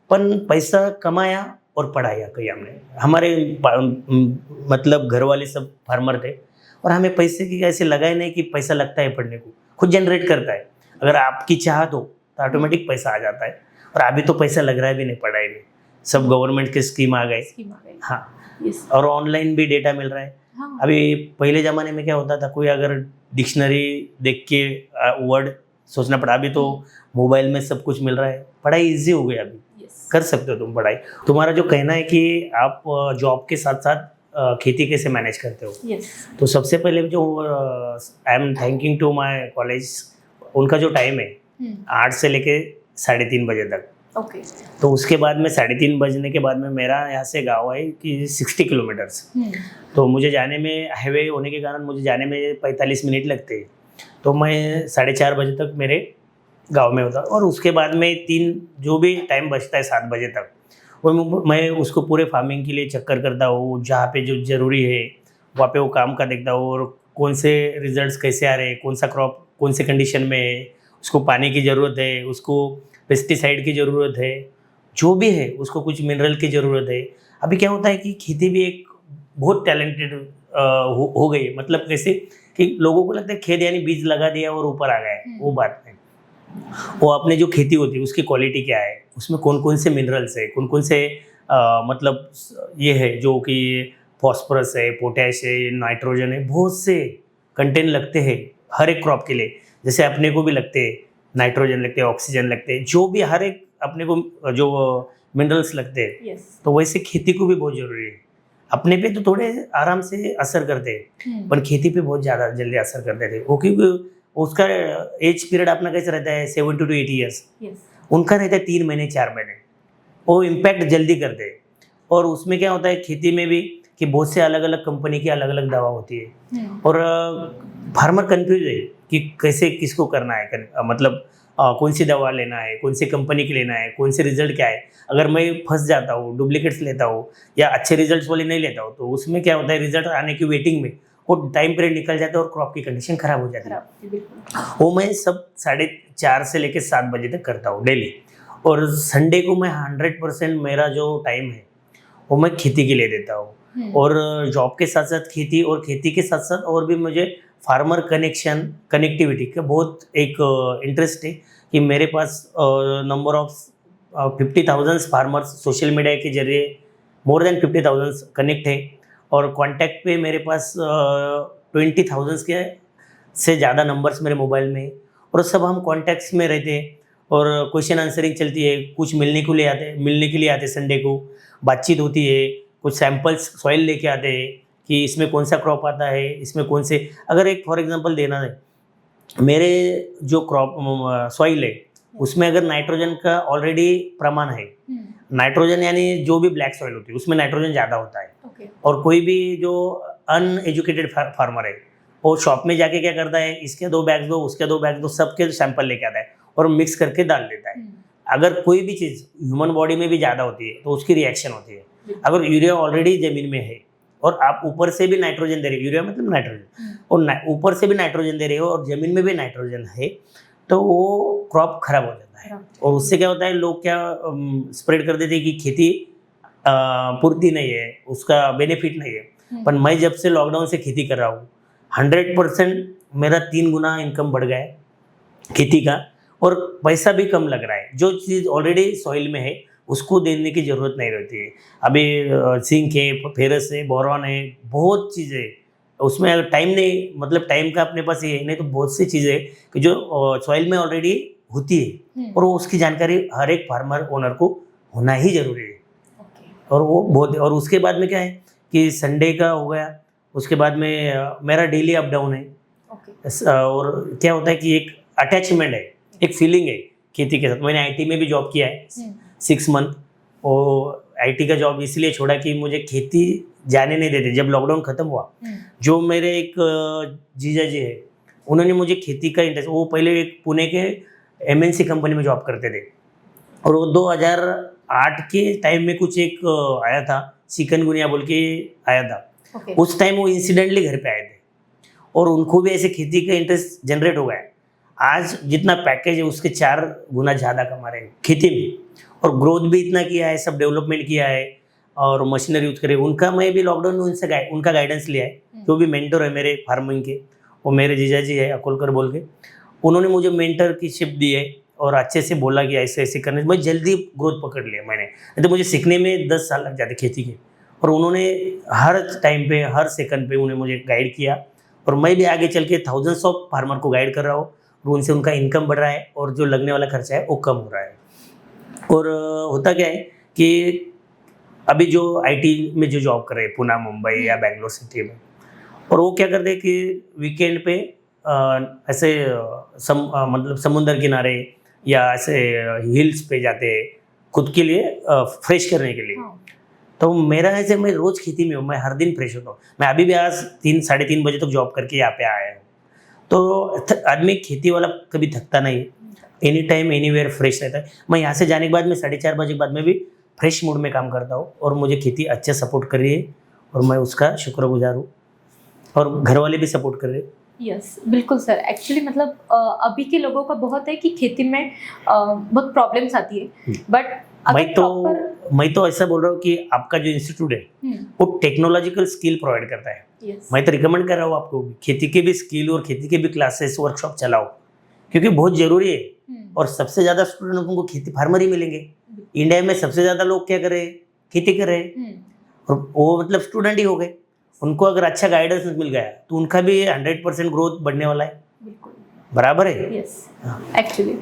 पर पैसा कमाया और पढ़ाया कहीं हमने। हमारे मतलब घर वाले सब फार्मर थे, और हमें पैसे की ऐसे लगाए नहीं कि पैसा लगता है पढ़ने को, खुद जनरेट करता है। अगर आपकी चाहत हो तो ऑटोमेटिक पैसा आ जाता है। और अभी तो पैसा लग रहा है भी नहीं पढ़ाई में, सब गवर्नमेंट के स्कीम आ गए। हाँ, और ऑनलाइन भी डेटा मिल रहा है। हाँ। अभी पहले ज़माने में क्या होता था, कोई अगर डिक्शनरी देख के वर्ड सोचना पड़ा, अभी तो मोबाइल में सब कुछ मिल रहा है, पढ़ाई इजी हो गई। अभी कर सकते हो तुम पढ़ाई। तुम्हारा जो कहना है कि आप जॉब के साथ साथ खेती कैसे मैनेज करते हो, तो सबसे पहले जो I am thanking to my college, उनका जो टाइम है 8 से लेके 3:30 बजे तक। ओके। तो उसके बाद में 3:30 बजने के बाद में मेरा यहाँ से गाँव है कि 60 किलोमीटर्स, तो मुझे जाने में, हाईवे होने के कारण मुझे जाने में 45 मिनट लगते हैं। तो मैं 4:30 बजे तक मेरे गांव में होता, और उसके बाद में 3 जो भी टाइम बचता है 7 बजे तक, वो मैं उसको पूरे फार्मिंग के लिए चक्कर करता हूँ। जहाँ पे जो ज़रूरी है वहाँ पे वो काम का देखता हूँ, और कौन से रिजल्ट्स कैसे आ रहे हैं, कौन सा क्रॉप कौन से कंडीशन में है, उसको पानी की ज़रूरत है, उसको पेस्टिसाइड की ज़रूरत है, जो भी है उसको कुछ मिनरल की ज़रूरत है। अभी क्या होता है कि खेती भी एक बहुत टैलेंटेड हो गई है। मतलब कैसे कि लोगों को लगता है खेत यानी बीज लगा दिया और ऊपर आ गया, वो बात नहीं। वो अपने जो खेती होती है उसकी क्वालिटी क्या है, उसमें कौन कौन से मिनरल्स है, कौन कौन से मतलब ये है जो कि फॉस्फोरस है, पोटैश है, नाइट्रोजन है, बहुत से कंटेंट लगते हैं हर एक क्रॉप के लिए। जैसे अपने को भी लगते हैं नाइट्रोजन लगते हैं, ऑक्सीजन लगते हैं, जो भी हर एक अपने को जो मिनरल्स लगते हैं, यस। तो वैसे खेती को भी बहुत जरूरी है। अपने पे तो थोड़े आराम से असर करते हैं, पर खेती पे बहुत ज़्यादा जल्दी असर करते थे वो, क्योंकि उसका एज पीरियड अपना कैसे रहता है 70 to 80 ईयर्स, यस। उनका रहता है 3 महीने 4 महीने, वो इम्पैक्ट जल्दी करते हैं। और उसमें क्या होता है खेती में भी कि बहुत से अलग अलग कंपनी की अलग अलग दवा होती है, और फार्मर कंफ्यूज है कि कैसे किसको करना है, मतलब कौन सी दवा लेना है, कौन सी कंपनी की लेना है, कौन से रिजल्ट क्या है। अगर मैं फंस जाता हूँ, डुप्लीकेट्स लेता हूँ या अच्छे रिजल्ट्स वाले नहीं लेता हूँ, तो उसमें क्या होता है रिजल्ट आने की वेटिंग में वो टाइम पीरियड निकल जाता है और क्रॉप की कंडीशन खराब हो जाती है। वो मैं सब 4:30 से लेकर 7 बजे तक करता हूँ डेली। और संडे को मैं 100% मेरा जो टाइम है वो मैं खेती के लिए देता हूँ। और जॉब के साथ साथ खेती, और खेती के साथ साथ और भी मुझे फार्मर कनेक्टिविटी का बहुत एक इंटरेस्ट है कि मेरे पास number of 50,000 farmers social media के जरिए, मोर देन 50,000 कनेक्ट है। और कांटेक्ट पे मेरे पास 20,000 के से ज़्यादा नंबर्स मेरे मोबाइल में है, और सब हम कॉन्टैक्ट्स में रहते हैं और क्वेश्चन आंसरिंग चलती है। कुछ मिलने के लिए आते संडे को, बातचीत होती है, कुछ सैंपल्स सॉइल लेके आते हैं कि इसमें कौन सा क्रॉप आता है, इसमें कौन से, अगर एक फॉर एग्जांपल देना है, मेरे जो क्रॉप सॉइल है उसमें अगर नाइट्रोजन का ऑलरेडी प्रमाण है, नाइट्रोजन यानी जो भी ब्लैक सॉइल होती है उसमें नाइट्रोजन ज़्यादा होता है। और कोई भी जो अनएजुकेटेड फार्मर है वो शॉप में जाके क्या करता है, इसके 2 बैग्स दो, उसके 2 बैग्स दो, सबके सैंपल लेके आता है और मिक्स करके डाल देता है। अगर कोई भी चीज़ ह्यूमन बॉडी में भी ज़्यादा होती है तो उसकी रिएक्शन होती है। अगर यूरिया ऑलरेडी ज़मीन में है और आप ऊपर से भी नाइट्रोजन दे रहे हो, यूरिया मतलब नाइट्रोजन, और ऊपर से भी नाइट्रोजन दे रहे हो और ज़मीन में भी नाइट्रोजन है, तो वो क्रॉप खराब हो जाता है। और उससे क्या होता है, लोग क्या स्प्रेड कर देते हैं कि खेती पूर्ति नहीं है, उसका बेनिफिट नहीं है। पर मैं जब से लॉकडाउन से खेती कर रहा हूँ 100% मेरा 3 गुना इनकम बढ़ गया है खेती का, और पैसा भी कम लग रहा है। जो चीज़ ऑलरेडी सॉइल में है उसको देने की ज़रूरत नहीं रहती है। अभी जिंक है, फेरस है, बोरॉन है, बहुत चीज़ें है उसमें। अगर टाइम नहीं, मतलब टाइम का अपने पास ये है नहीं, तो बहुत सी चीज़ें है कि जो सॉइल में ऑलरेडी होती है और उसकी जानकारी हर एक फार्मर ओनर को होना ही ज़रूरी है। और वो बहुत, और उसके बाद में क्या है कि संडे का हो गया, उसके बाद में मेरा डेली अप डाउन है। और क्या होता है कि एक अटैचमेंट है, एक फीलिंग है खेती के साथ। मैंने आईटी में भी जॉब किया है 6 मंथ, और आईटी का जॉब इसलिए छोड़ा कि मुझे खेती जाने नहीं देते। जब लॉकडाउन ख़त्म हुआ, जो मेरे एक जीजा जी है उन्होंने मुझे खेती का इंटरेस्ट, वो पहले एक पुणे के एमएनसी कंपनी में जॉब करते थे, और वो 2008 के टाइम में कुछ एक आया था, चिकनगुनिया बोल के आया था। उस टाइम वो इंसिडेंटली घर पे आए थे और उनको भी ऐसे खेती का इंटरेस्ट जनरेट हो गया। आज जितना पैकेज है उसके 4 गुना ज़्यादा कमा रहे हैं खेती में, और ग्रोथ भी इतना किया है, सब डेवलपमेंट किया है और मशीनरी यूज करे। उनका मैं भी लॉकडाउन में उनका गाइडेंस लिया है। जो भी मेंटर है मेरे फार्मिंग के, वो मेरे जीजा जी है अकोलकर बोल के, उन्होंने मुझे मेंटर की शिप दी है और अच्छे से बोला कि ऐसे ऐसे करने, मैं जल्दी ग्रोथ पकड़ लिया मैंने। नहीं तो मुझे सीखने में 10 साल लग जाते खेती के, और उन्होंने हर टाइम पे, हर सेकंड पे उन्हें मुझे गाइड किया, और मैं भी आगे चल के थाउजेंड्स ऑफ फार्मर को गाइड कर रहा हूँ, और उनसे उनका इनकम बढ़ रहा है और जो लगने वाला खर्चा है वो कम हो रहा है। और होता क्या है कि अभी जो आईटी में जो जॉब कर रहे हैं पुणे, मुंबई या बेंगलोर सिटी में, और वो क्या करते हैं कि वीकेंड पे ऐसे मतलब समुंदर किनारे या ऐसे हिल्स पे जाते हैं खुद के लिए फ्रेश करने के लिए। तो मेरा ऐसे, मैं रोज़ खेती में हूँ, मैं हर दिन फ्रेश होता हूँ। मैं अभी भी आज 3-3:30 बजे तक जॉब करके यहाँ पे आया हूँ। तो आदमी खेती वाला कभी थकता नहीं, एनी टाइम एनीवेयर फ्रेश रहता है। मैं यहाँ से जाने के बाद में 4:30 बजे के बाद में भी फ्रेश मूड में काम करता हूँ, और मुझे खेती अच्छे सपोर्ट कर रही है और मैं उसका शुक्रगुजार हूँ, और घर वाले भी सपोर्ट कर रहे हैं। यस, बिल्कुल सर। एक्चुअली मतलब अभी के लोगों का बहुत है कि खेती में बहुत प्रॉब्लम्स आती है, बट मैं तो ऐसा बोल रहा हूँ कि आपका जो इंस्टीट्यूट है वो टेक्नोलॉजिकल स्किल प्रोवाइड करता है। मैं तो रिकमेंड कर रहा हूँ आपको खेती के भी स्किल और खेती के भी क्लासेस, वर्कशॉप चलाओ, क्योंकि बहुत जरूरी है। और सबसे ज़्यादा स्टूडेंट को खेती फार्मर ही मिलेंगे। इंडिया में सबसे ज़्यादा लोग क्या कर रहे हैं, खेती कर रहे हैं, और वो मतलब स्टूडेंट ही हो गए। उनको अगर अच्छा गाइडेंस मिल गया तो उनका भी 100% ग्रोथ बढ़ने वाला है। बिल्कुल। बराबर है। Yes actually.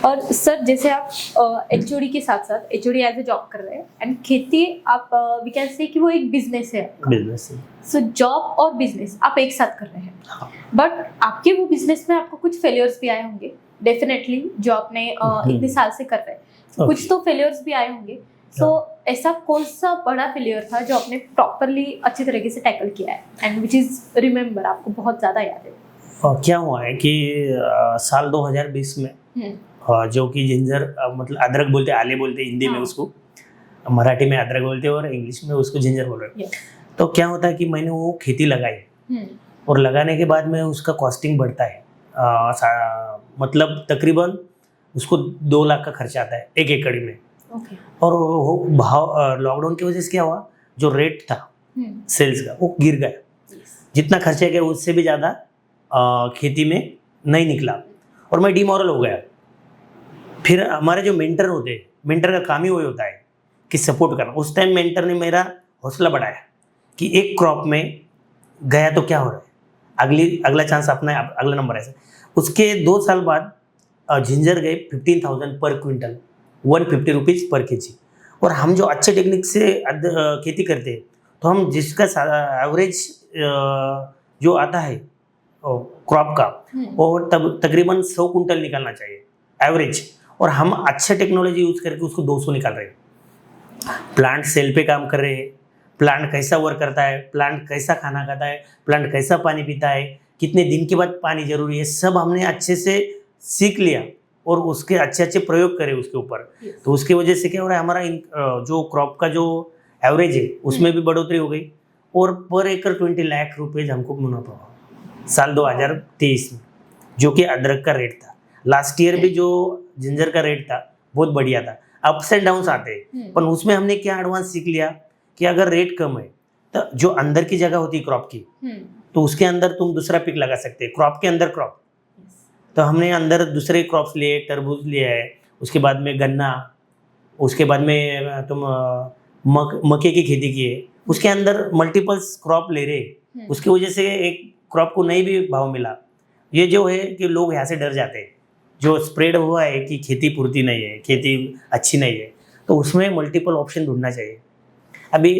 और सर जैसे आप एचओडी के साथ साथ एचओडी एज ए जॉब कर रहे हैं एंड खेती आप वी कैन से कि वो एक बिजनेस है आपका। बिजनेस है। सो जॉब और बिजनेस आप एक साथ कर रहे हैं, हाँ। बट आपके वो बिजनेस में आपको कुछ फेलियर्स भी आए होंगे डेफिनेटली, जो आपने इतने साल से कर रहे हैं। So, कुछ तो फेलियर्स भी आए होंगे। सो ऐसा कौन सा बड़ा फेलियर था जो आपने प्रॉपरली अच्छी तरीके से टैकल किया है एंड विच इज रिमेम्बर, आपको बहुत ज़्यादा याद है? क्या हुआ है कि साल 2020 में जो कि जिंजर मतलब अदरक बोलते, आले बोलते हिंदी में उसको, मराठी में अदरक बोलते और इंग्लिश में उसको जिंजर बोल रहे हैं। तो क्या होता है कि मैंने वो खेती लगाई और लगाने के बाद में उसका कॉस्टिंग बढ़ता है, मतलब तकरीबन उसको 2 लाख का खर्चा आता है 1 एकड़ में। और वो भाव लॉकडाउन की वजह से क्या हुआ, जो रेट था सेल्स का वो गिर गया, जितना खर्चा किया उससे भी ज़्यादा खेती में नहीं निकला और मैं डिमोरल हो गया। फिर हमारे जो मेंटर होते हैं, मेंटर का काम ही वही होता है कि सपोर्ट करना। उस टाइम मेंटर ने मेरा हौसला बढ़ाया कि एक क्रॉप में गया तो क्या हो रहा है, अगला चांस अपना है, अगला नंबर ऐसा। उसके 2 साल बाद जिंजर गए 15,000 पर क्विंटल, 150 रुपीज़ पर केजी। और हम जो अच्छे टेक्निक से खेती करते हैं तो हम जिसका एवरेज जो आता है क्रॉप का वो तब तकरीबन 100 कुंटल निकालना चाहिए एवरेज, और हम अच्छे टेक्नोलॉजी यूज़ करके उसको 200 निकाल रहे हैं। प्लांट सेल पे काम कर रहे हैं, प्लांट कैसा वर्क करता है, प्लांट कैसा खाना खाता है, प्लांट कैसा पानी पीता है, कितने दिन के बाद पानी जरूरी है, सब हमने अच्छे से सीख लिया और उसके अच्छे अच्छे प्रयोग करे उसके ऊपर। तो उसकी वजह से क्या हो रहा है, हमारा जो क्रॉप का जो एवरेज है उसमें भी बढ़ोतरी हो गई और पर एकड़ 20 लाख रुपए हमको मुनाफा हुआ साल 2023 में, जो कि अदरक का रेट था। लास्ट ईयर भी जो जिंजर का रेट था बहुत बढ़िया था, अप्स एंड डाउन्स आते हैं, पर उसमें हमने क्या एडवांस सीख लिया कि अगर रेट कम है तो जो अंदर की जगह होती है क्रॉप की, तो उसके अंदर तुम दूसरा पिक लगा सकते हैं, क्रॉप के अंदर क्रॉप। तो हमने अंदर दूसरे क्रॉप्स लिए, तरबूज लिया है, उसके बाद में गन्ना, उसके बाद में तुम मक्के की खेती की है, उसके अंदर मल्टीपल्स क्रॉप ले रहे। उसकी वजह से एक क्रॉप को नहीं भी भाव मिला। ये जो है कि लोग यहाँ से डर जाते हैं, जो स्प्रेड हुआ है कि खेती पूर्ति नहीं है, खेती अच्छी नहीं है, तो उसमें मल्टीपल ऑप्शन ढूंढना चाहिए। अभी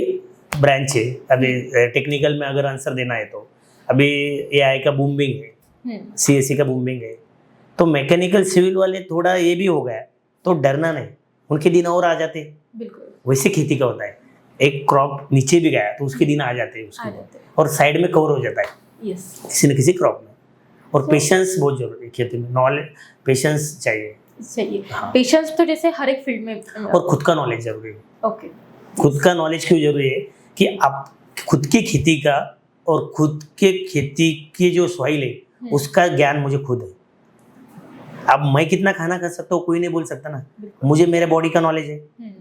ब्रांच है, अभी टेक्निकल में अगर आंसर देना है तो अभी एआई का बूमिंग है, सीएससी का बूमिंग है, तो मैकेनिकल सिविल वाले थोड़ा ये भी हो गया तो डरना नहीं, उनके दिन और आ जाते। वैसे खेती का होता है, एक क्रॉप नीचे भी गया तो उसके दिन आ जाते हैं उसके और साइड में कवर हो जाता है किसी न किसी क्रॉप में। और पेशेंस बहुत जरूरी है खेती में, नॉलेज पेशेंस चाहिए। हाँ। पेशेंस तो जैसे हर एक फील्ड में, और खुद का नॉलेज जरूरी है। ओके। खुद का नॉलेज क्यों जरूरी है कि आप खुद की खेती का और खुद के खेती की जो सॉइल है उसका ज्ञान मुझे खुद है। अब मैं कितना खाना खा सकता हूँ कोई नहीं बोल सकता ना, मुझे मेरे बॉडी का नॉलेज है।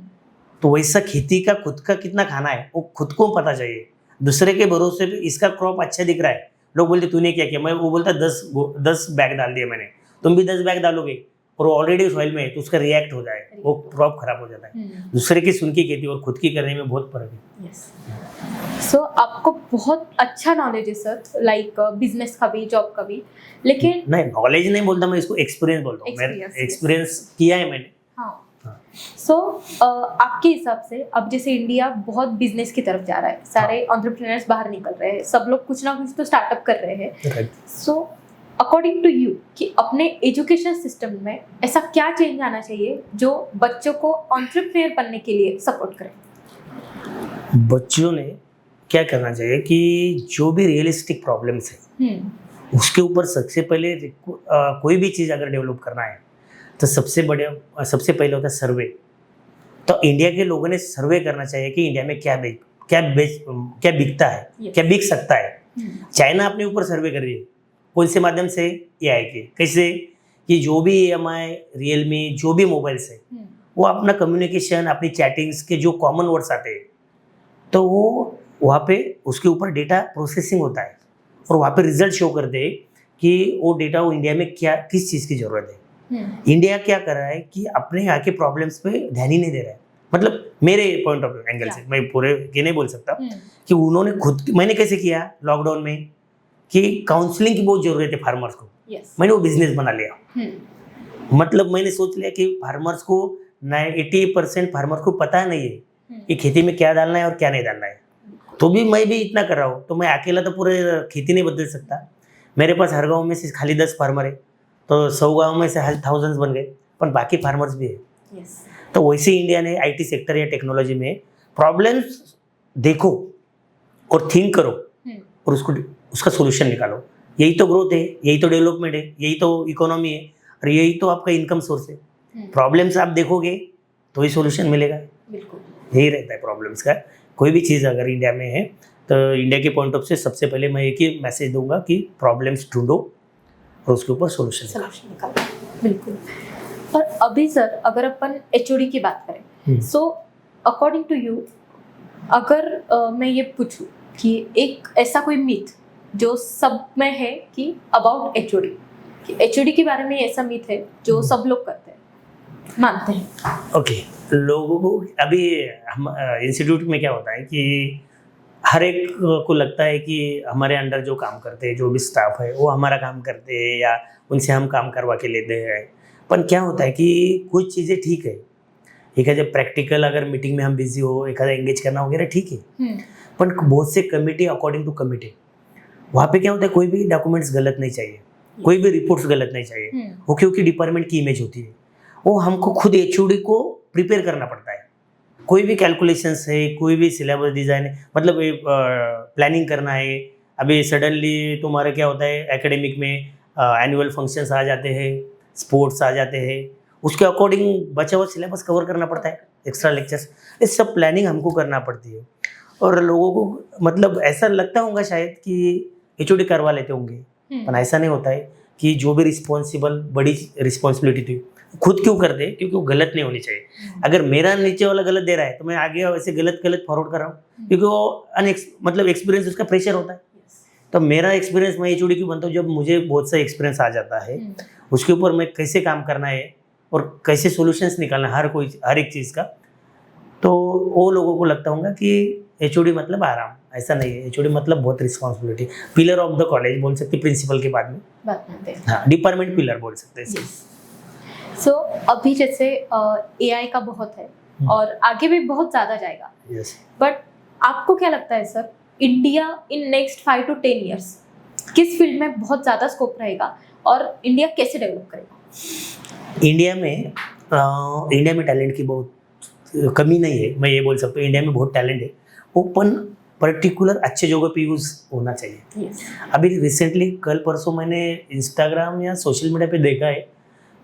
तो वैसा खेती का खुद का कितना खाना है वो खुद को पता चाहिए। दूसरे के भरोसे पे इसका क्रॉप अच्छा दिख रहा है, लोग बोलते तूने क्या किया, मैं वो बोलता 10 बैग डाल दिए मैंने, तुम भी 10 बैग डालोगे और ऑलरेडी सॉइल में है तो उसका रिएक्ट हो जाए, वो क्रॉप खराब हो जाता है। दूसरे की सुन की खेती और खुद की करने में बहुत फर्क है। सो आपको बहुत अच्छा नॉलेज है सर, लाइक बिजनेस का भी, जॉब का भी। लेकिन नहीं, नॉलेज नहीं बोलता मैं, इसको एक्सपीरियंस बोलता हूँ। मैंने एक्सपीरियंस किया है मैंने। सो आपके हिसाब से अब जैसे इंडिया बहुत बिजनेस की तरफ जा रहा है, सारे एंटरप्रेन्योर्स बाहर निकल रहे हैं, सब लोग कुछ ना कुछ तो स्टार्टअप कर रहे हैं। सो अकॉर्डिंग टू यू कि अपने एजुकेशन सिस्टम में ऐसा क्या चेंज आना चाहिए जो बच्चों को एंटरप्रेन्योर बनने के लिए सपोर्ट करे? बच्चों ने क्या करना चाहिए कि जो भी रियलिस्टिक प्रॉब्लम्स है उसके ऊपर सबसे पहले कोई भी चीज़ अगर डेवलप करना है तो सबसे पहले होता है सर्वे। तो इंडिया के लोगों ने सर्वे करना चाहिए कि इंडिया में क्या बिकता है, क्या बिक सकता है। चाइना अपने ऊपर सर्वे कर रही है, कौन से माध्यम से, एआई के। कैसे कि जो भी EMI, रियलमी, जो भी मोबाइल्स है वो अपना कम्युनिकेशन, अपनी चैटिंग्स के जो कॉमन वर्ड्स आते हैं तो वो वहाँ पे उसके ऊपर डेटा प्रोसेसिंग होता है और वहाँ पे रिजल्ट शो करते हैं कि वो डेटा वो इंडिया में किस चीज़ की ज़रूरत है। इंडिया क्या कर रहा है कि अपने यहाँ के प्रॉब्लम्स पे ध्यान ही नहीं दे रहा है। मतलब मेरे पॉइंट ऑफ एंगल से, मैं पूरे ये नहीं बोल सकता कि उन्होंने खुद, मैंने कैसे किया लॉकडाउन में कि काउंसलिंग की बहुत ज़रूरत है फार्मर्स को। यस। मैंने वो बिजनेस बना लिया। मतलब मैंने सोच लिया कि फार्मर्स को 80% फार्मर को पता नहीं है कि खेती में क्या डालना है और क्या नहीं डालना है। तो भी मैं भी इतना कर रहा हूँ, तो मैं अकेला तो पूरे खेती नहीं बदल सकता। मेरे पास हर गांव में से खाली 10 फार्मर है, तो 100 गांव में से हर थाउजेंड्स बन गए, पर बाकी फार्मर्स भी है। यस। तो वैसे इंडिया ने आईटी सेक्टर या टेक्नोलॉजी में प्रॉब्लम्स देखो और थिंक करो और उसका सोल्यूशन निकालो। यही तो ग्रोथ है, यही तो डेवलपमेंट है, यही तो इकोनॉमी है, और यही तो आपका इनकम सोर्स है। प्रॉब्लम्स आप देखोगे तो ही सोल्यूशन मिलेगा। बिल्कुल यही रहता है प्रॉब्लम्स का। कोई भी चीज़ अगर इंडिया में है तो इंडिया के पॉइंट ऑफ से सबसे पहले मैं एक ही मैसेज दूंगा कि प्रॉब्लम्स ढूंढो और उसके ऊपर सोल्यूशन निकालो। बिल्कुल। और अभी सर अगर अपन एचओडी की बात करें, सो अकॉर्डिंग टू यू, अगर मैं ये पूछूं कि एक ऐसा कोई मिथ जो सब में है कि अबाउट एचओडी, कि एचओडी के बारे में ऐसा मिथ है जो सब लोग करते हैं, मानते हैं। ओके, लोगों को अभी हम इंस्टीट्यूट में क्या होता है कि हर एक को लगता है कि हमारे अंडर जो काम करते हैं, जो भी स्टाफ है, वो हमारा काम करते हैं या उनसे हम काम करवा के लेते हैं। पर क्या होता है कि कुछ चीज़ें ठीक है, एखाद्या प्रॅक्टिकल अगर मीटिंग में हम बिझी हो, एखादा एंगेज करना वगैरह ठीक है, पर बहुत से कमिटी अकॉर्डिंग टू कमिटी, वहाँ पे क्या होता है कोई भी डॉक्यूमेंट्स गलत नहीं चाहिए, कोई भी रिपोर्ट्स गलत नहीं चाहिए। वो क्योंकि डिपार्टमेंट की इमेज होती है, वो हमको खुद एचओडी को प्रिपेयर करना पड़ता है। कोई भी कैलकुलेशंस है, कोई भी सिलेबस डिज़ाइन है, मतलब प्लानिंग करना है। अभी सडनली तुम्हारा क्या होता है एकेडमिक में एनुअल फंक्शंस आ जाते हैं, स्पोर्ट्स आ जाते हैं, उसके अकॉर्डिंग बचा हुआ सिलेबस कवर करना पड़ता है, एक्स्ट्रा लेक्चर्स, ये सब प्लानिंग हमको करना पड़ती है। और लोगों को मतलब ऐसा लगता होगा शायद कि एचओडी करवा लेते होंगे, पर ऐसा नहीं होता है कि जो भी रिस्पॉन्सिबल बड़ी रिस्पॉन्सिबिलिटी थी खुद क्यों कर दे, क्योंकि वो गलत नहीं होनी चाहिए। अगर मेरा नीचे वाला गलत दे रहा है तो मैं आगे वैसे गलत फॉरवर्ड कर रहा हूँ, क्योंकि वो मतलब एक्सपीरियंस उसका प्रेशर होता है। तो मेरा एक्सपीरियंस मैं एचओडी क्यों बनता हूँ, जब मुझे बहुत सा एक्सपीरियंस आ जाता है उसके ऊपर मैं कैसे काम करना है और कैसे सॉल्यूशंस निकालना है हर एक चीज़ का। तो वो लोगों को लगता होगा कि एचओडी मतलब आराम, ऐसा नहीं है। एचओडी मतलब बहुत responsibility, pillar of the college बोल सकते, प्रिंसिपल के बाद में बात करते हैं। हाँ, डिपार्टमेंट पिलर बोल सकते हैं। सो अभी जैसे एआई का बहुत है और आगे भी बहुत ज़्यादा जाएगा, बट आपको क्या लगता है sir, India in next 5 to 10 years किस फील्ड में बहुत ज़्यादा स्कोप रहेगा और इंडिया कैसे डेवलप करेगा? इंडिया में टैलेंट की बहुत कमी नहीं है, मैं ये बोल सकता हूँ। इंडिया में बहुत टैलेंट है, ओपन पर्टिकुलर अच्छे जगह पे यूज़ होना चाहिए। अभी रिसेंटली कल परसों मैंने इंस्टाग्राम या सोशल मीडिया पे देखा है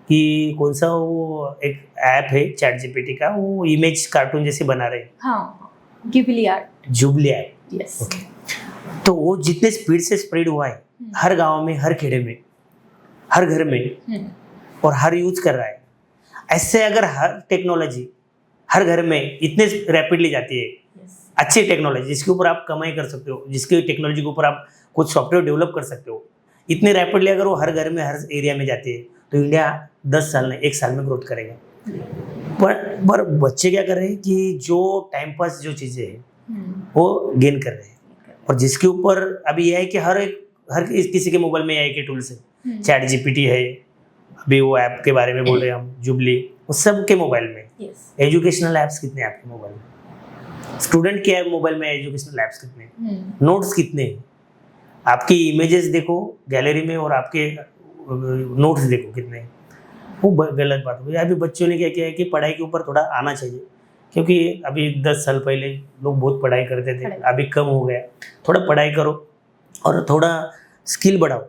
कि कौन सा वो एक ऐप है चैट जीपीटी का, वो इमेज कार्टून जैसे बना रहे हैं। हाँ, जुबली ऐप। यस। ओके, तो वो जितने स्पीड से स्प्रेड हुआ है हर गांव में, हर खेड़े में, हर घर में, और हर यूज कर रहा है। ऐसे अगर हर टेक्नोलॉजी हर घर में इतने रैपिडली जाती है, अच्छी टेक्नोलॉजी जिसके ऊपर आप कमाई कर सकते हो, जिसके टेक्नोलॉजी के ऊपर आप कुछ सॉफ्टवेयर डेवलप कर सकते हो, इतने रैपिडली अगर वो हर घर में, हर एरिया में जाती है, तो इंडिया 10 साल में 1 साल में ग्रोथ करेगा। पर बच्चे क्या कर रहे हैं कि जो टाइम पास जो चीज़ें हैं वो गेन कर रहे हैं, और जिसके ऊपर अभी यह है कि हर किसी के मोबाइल में एआई के टूल्स है, चैट जीपीटी है, अभी वो ऐप के बारे में बोल रहे हैं हम, जुबली, वो सब के मोबाइल में। एजुकेशनल ऐप्स कितने हैं आपके मोबाइल में? स्टूडेंट के मोबाइल में एजुकेशनल ऐप्स कितने हैं? नोट्स कितने हैं? आपकी इमेजेस देखो गैलरी में और आपके नोट्स देखो कितने हैं। वो गलत बात हो गई। अभी बच्चों ने क्या किया है कि पढ़ाई के ऊपर थोड़ा आना चाहिए, क्योंकि अभी 10 साल पहले लोग बहुत पढ़ाई करते थे, अभी कम हो गया। थोड़ा पढ़ाई करो और थोड़ा स्किल बढ़ाओ।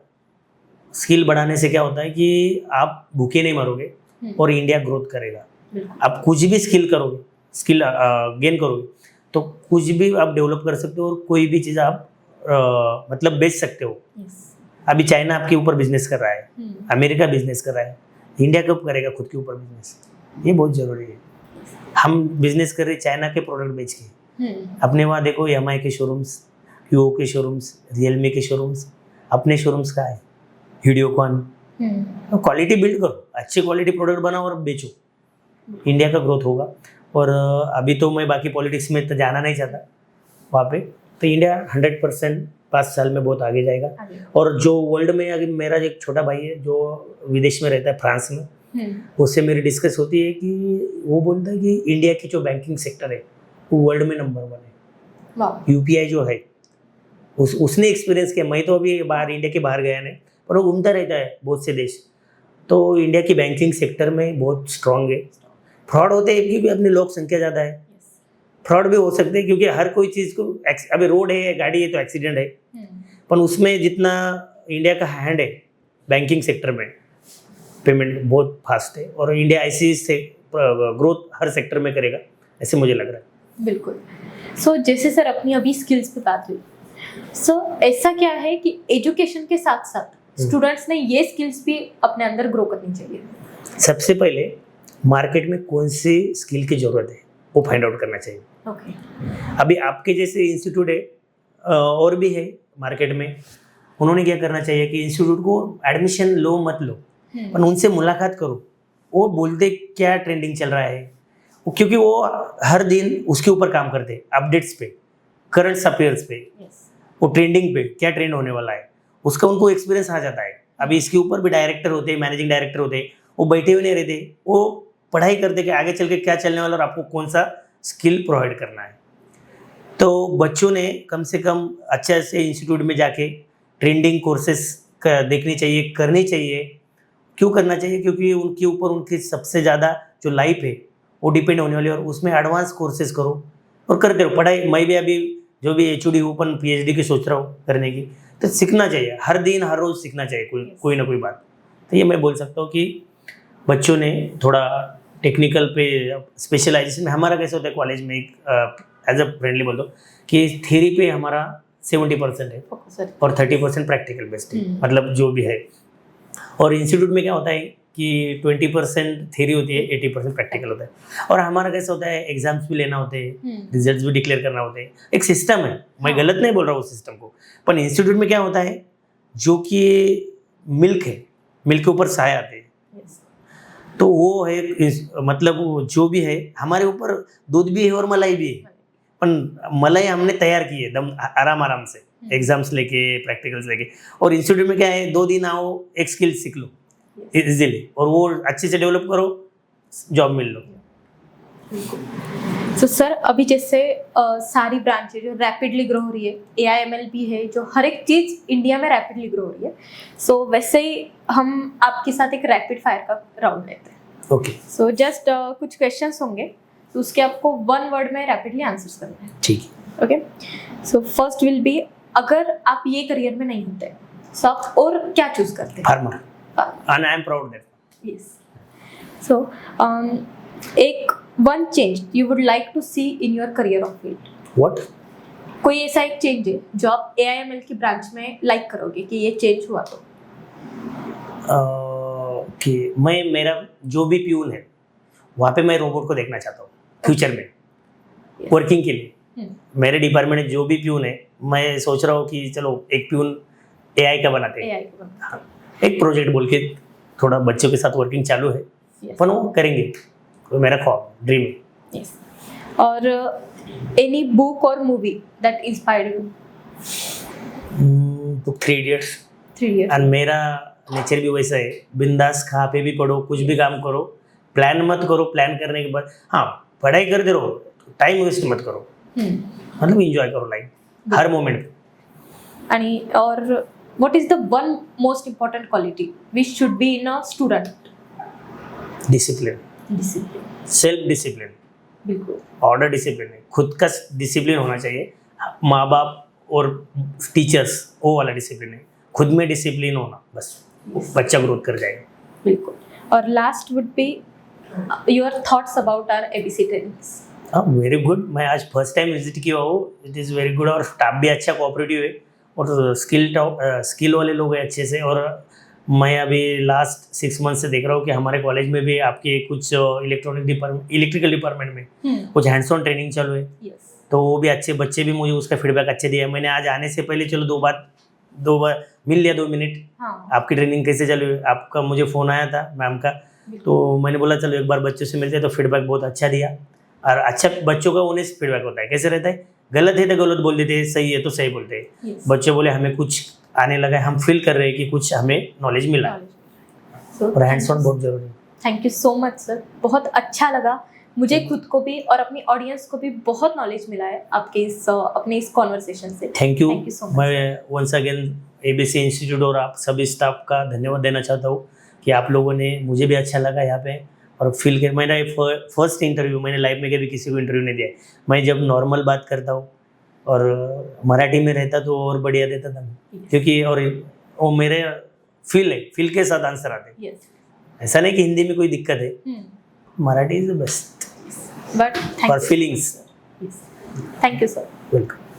स्किल बढ़ाने से क्या होता है कि आप भूखे नहीं मरोगे और इंडिया ग्रोथ करेगा। आप कुछ भी स्किल करोगे, स्किल गेन करोगे, तो कुछ भी आप डेवलप कर सकते हो और कोई भी चीज़ आप मतलब बेच सकते हो। अभी चाइना आपके ऊपर बिजनेस कर रहा है, अमेरिका बिजनेस कर रहा है, इंडिया कब करेगा खुद के ऊपर बिजनेस? ये बहुत ज़रूरी है। हम बिजनेस कर रहे चाइना के प्रोडक्ट बेच के, अपने वहाँ देखो एमआई के शोरूम्स, वीवो के शोरूम्स, रियलमी के शोरूम्स, अपने शोरूम्स का है, वीडियोकॉन। क्वालिटी बिल्ड करो, अच्छी क्वालिटी प्रोडक्ट बनाओ और बेचो, इंडिया का ग्रोथ होगा। और अभी तो मैं बाकी पॉलिटिक्स में तो जाना नहीं चाहता वहाँ पे, तो इंडिया 100% 5 साल में बहुत आगे जाएगा। आगे। और जो वर्ल्ड में अभी मेरा एक छोटा भाई है जो विदेश में रहता है फ्रांस में, उससे मेरी डिस्कस होती है कि वो बोलता है कि इंडिया की जो बैंकिंग सेक्टर है वो वर्ल्ड में नंबर 1 है। वाह। यूपीआई जो है उसने एक्सपीरियंस किया। मैं तो अभी बाहर इंडिया के बाहर गया नहीं, पर वो घूमता रहता है बहुत से देश। तो इंडिया की बैंकिंग सेक्टर में बहुत स्ट्रांग है। फ्रॉड होते हैं क्योंकि अपनी लोक संख्या ज़्यादा है, फ्रॉड भी हो सकते हैं क्योंकि हर कोई चीज़ को अभी रोड है गाड़ी है तो एक्सीडेंट है, पर उसमें जितना इंडिया का हैंड है बैंकिंग सेक्टर में पेमेंट बहुत फास्ट है और इंडिया ऐसी से ग्रोथ हर सेक्टर में करेगा ऐसे मुझे लग रहा है। बिल्कुल। सो जैसे सर अपनी अभी स्किल्स पे बात हुई, सो ऐसा क्या है कि एजुकेशन के साथ साथ स्टूडेंट्स ने ये स्किल्स भी अपने अंदर ग्रो करनी चाहिए? सबसे पहले मार्केट में कौन सी स्किल की ज़रूरत है वो फाइंड आउट करना चाहिए। ओके। अभी आपके जैसे इंस्टीट्यूट है और भी है मार्केट में, उन्होंने क्या करना चाहिए कि इंस्टीट्यूट को एडमिशन लो मत लो, पर उनसे मुलाकात करो। वो बोलते क्या ट्रेंडिंग चल रहा है, क्योंकि वो हर दिन उसके ऊपर काम करते हैं, अपडेट्स पे, करंट अफेयर्स पे, वो ट्रेंडिंग पे क्या ट्रेंड होने वाला है उसका उनको एक्सपीरियंस आ जाता है। अभी इसके ऊपर भी डायरेक्टर होते हैं, मैनेजिंग डायरेक्टर होते हैं, वो बैठे हुए नहीं रहते, वो पढ़ाई करते कि आगे चल के क्या चलने वाला और आपको कौन सा स्किल प्रोवाइड करना है। तो बच्चों ने कम से कम अच्छे से इंस्टीट्यूट में जाके ट्रेंडिंग कोर्सेस देखनी चाहिए, करनी चाहिए। क्यों करना चाहिए? क्योंकि उनके ऊपर उनकी सबसे ज़्यादा जो लाइफ है वो डिपेंड होने वाली है और उसमें एडवांस कोर्सेज करो और करते रहो पढ़ाई। मैं भी अभी जो भी HOD ओपन PhD की सोच रहा हूँ करने की, तो सीखना चाहिए, हर दिन हर रोज़ सीखना चाहिए कोई ना कोई बात। तो ये मैं बोल सकता हूँ कि बच्चों ने थोड़ा टेक्निकल पे स्पेशलाइजेशन में, हमारा कैसे होता है कॉलेज में एज अ फ्रेंडली बोल दो कि थ्योरी पे हमारा 70% है और 30% प्रैक्टिकल बेस्ड है, मतलब जो भी है। और इंस्टीट्यूट में क्या होता है कि 20% थ्योरी होती है, 80% प्रैक्टिकल होता है। और हमारा कैसा होता है एग्जाम्स भी लेना होते हैं, रिजल्ट्स भी डिक्लेयर करना होते हैं, एक सिस्टम है। मैं गलत नहीं बोल रहा हूँ उस सिस्टम को, पर इंस्टीट्यूट में क्या होता है जो कि मिल्क है, मिल्क के ऊपर साए आते हैं, तो वो है मतलब वो जो भी है हमारे ऊपर दूध भी है और मलाई भी है, पर मलाई हमने तैयार की है दम आराम से, एग्जाम्स लेके प्रैक्टिकल्स लेके। और इंस्टीट्यूट में क्या है 2 दिन आओ, एक स्किल सीख लो इजीली और वो अच्छे से डेवलप करो, जॉब मिल लो। तो सर अभी जैसे सारी ब्रांचेज जो रैपिडली ग्रो हो रही है, AI/ML भी है, जो हर एक चीज़ इंडिया में रैपिडली ग्रो हो रही है, सो वैसे ही हम आपके साथ एक रैपिड फायर का राउंड लेते हैं। ओके। सो जस्ट कुछ क्वेश्चंस होंगे तो उसके आपको 1 वर्ड में रैपिडली आंसर्स करना है। ठीक है। Okay. So first will be, अगर आप ये करियर में नहीं होते तो आप और क्या चूज करते? Farmer, and I am proud that. Yes. So, एक one change you would like to see in your career or field. What? कोई ऐसा एक चेंज है जो आप AI/ML की ब्रांच में लाइक करोगे कि ये चेंज हुआ तो? कि मेरा जो भी प्यून है वहाँ पे मैं रोबोट को देखना चाहता हूँ फ्यूचर में वर्किंग के लिए। मेरे डिपार्टमेंट में जो भी प्यून है मैं सोच रहा हूँ कि चलो एक प्यून AI का बनाते हैं। हाँ, एक प्रोजेक्ट बोल के थोड़ा बच्चों के साथ वर्किंग चालू है, पर वो करेंगे, वो मेरा ख्वाब ड्रीम है। और एनी बुक और मूवी दैट इंस्पायर्ड यू? तो 3 इडियट्स। और मेरा नेचर भी वैसा है, बिंदास खा पे भी पढ़ो, कुछ भी काम करो, प्लान मत करो, प्लान करने के बाद हाँ पढ़ाई करते रहो, टाइम वेस्ट मत करो, मतलब एंजॉय करो लाइफ हर मोमेंट। आणि और what is the one most important quality which should be in a student? Discipline, self discipline, बिल्कुल। ऑर्डर डिसिप्लिन है, खुद का डिसिप्लिन होना चाहिए। माँ बाप और टीचर्स वो वाला डिसिप्लिन है, खुद में डिसिप्लिन होना, बस बच्चा ग्रोथ कर जाएगा। बिल्कुल। और last would be your thoughts about our ABC trainings. हाँ वेरी गुड, मैं आज फर्स्ट टाइम विजिट किया हूँ, इट इज़ वेरी गुड और स्टाफ भी अच्छा कोऑपरेटिव है और स्किल वाले लोग हैं अच्छे से। और मैं अभी लास्ट 6 मंथ से देख रहा हूँ कि हमारे कॉलेज में भी आपके कुछ इलेक्ट्रिकल डिपार्टमेंट में कुछ हैंड्स ऑन ट्रेनिंग चालू है। तो वो भी अच्छे बच्चे भी मुझे उसका फीडबैक अच्छे दिया है। मैंने आज आने से पहले चलो दो बार मिल लिया 2 मिनट, आपकी ट्रेनिंग कैसे चालू है, आपका मुझे फ़ोन आया था मैम का, तो मैंने बोला चलो एक बार बच्चों से मिलते हैं, तो फीडबैक बहुत अच्छा दिया। और अच्छा बच्चों का ऑनेस्ट फीडबैक होता है, कैसे रहता है गलत है तो गलत बोल देते, सही है तो सही बोलते हैं। Yes. बच्चे बोले हमें कुछ आने लगा है, हम फील कर रहे हैं कि कुछ हमें नॉलेज मिला, और हैंड्स ऑन बहुत जरूरी है। Thank you so much sir, बहुत अच्छा लगा मुझे खुद को भी और अपनी ऑडियंस को भी बहुत नॉलेज मिला है आपके इस अपने इस कॉन्वर्सेशन से। Thank you. Thank you so much. मैं वंस अगेन ABC इंस्टीट्यूट और आप सभी स्टाफ का धन्यवाद देना चाहता हूँ कि आप लोगों ने, मुझे भी अच्छा लगा यहाँ पे और फील कर, मेरा फर्स्ट इंटरव्यू, मैंने लाइफ में कभी किसी को इंटरव्यू नहीं दिया है। मैं जब नॉर्मल बात करता हूँ और मराठी में रहता तो और बढ़िया देता था, क्योंकि और वो मेरे फील के साथ आंसर आते। Yes. ऐसा नहीं कि हिंदी में कोई दिक्कत है, Marathi is the best But for feelings. Thank you sir. Welcome.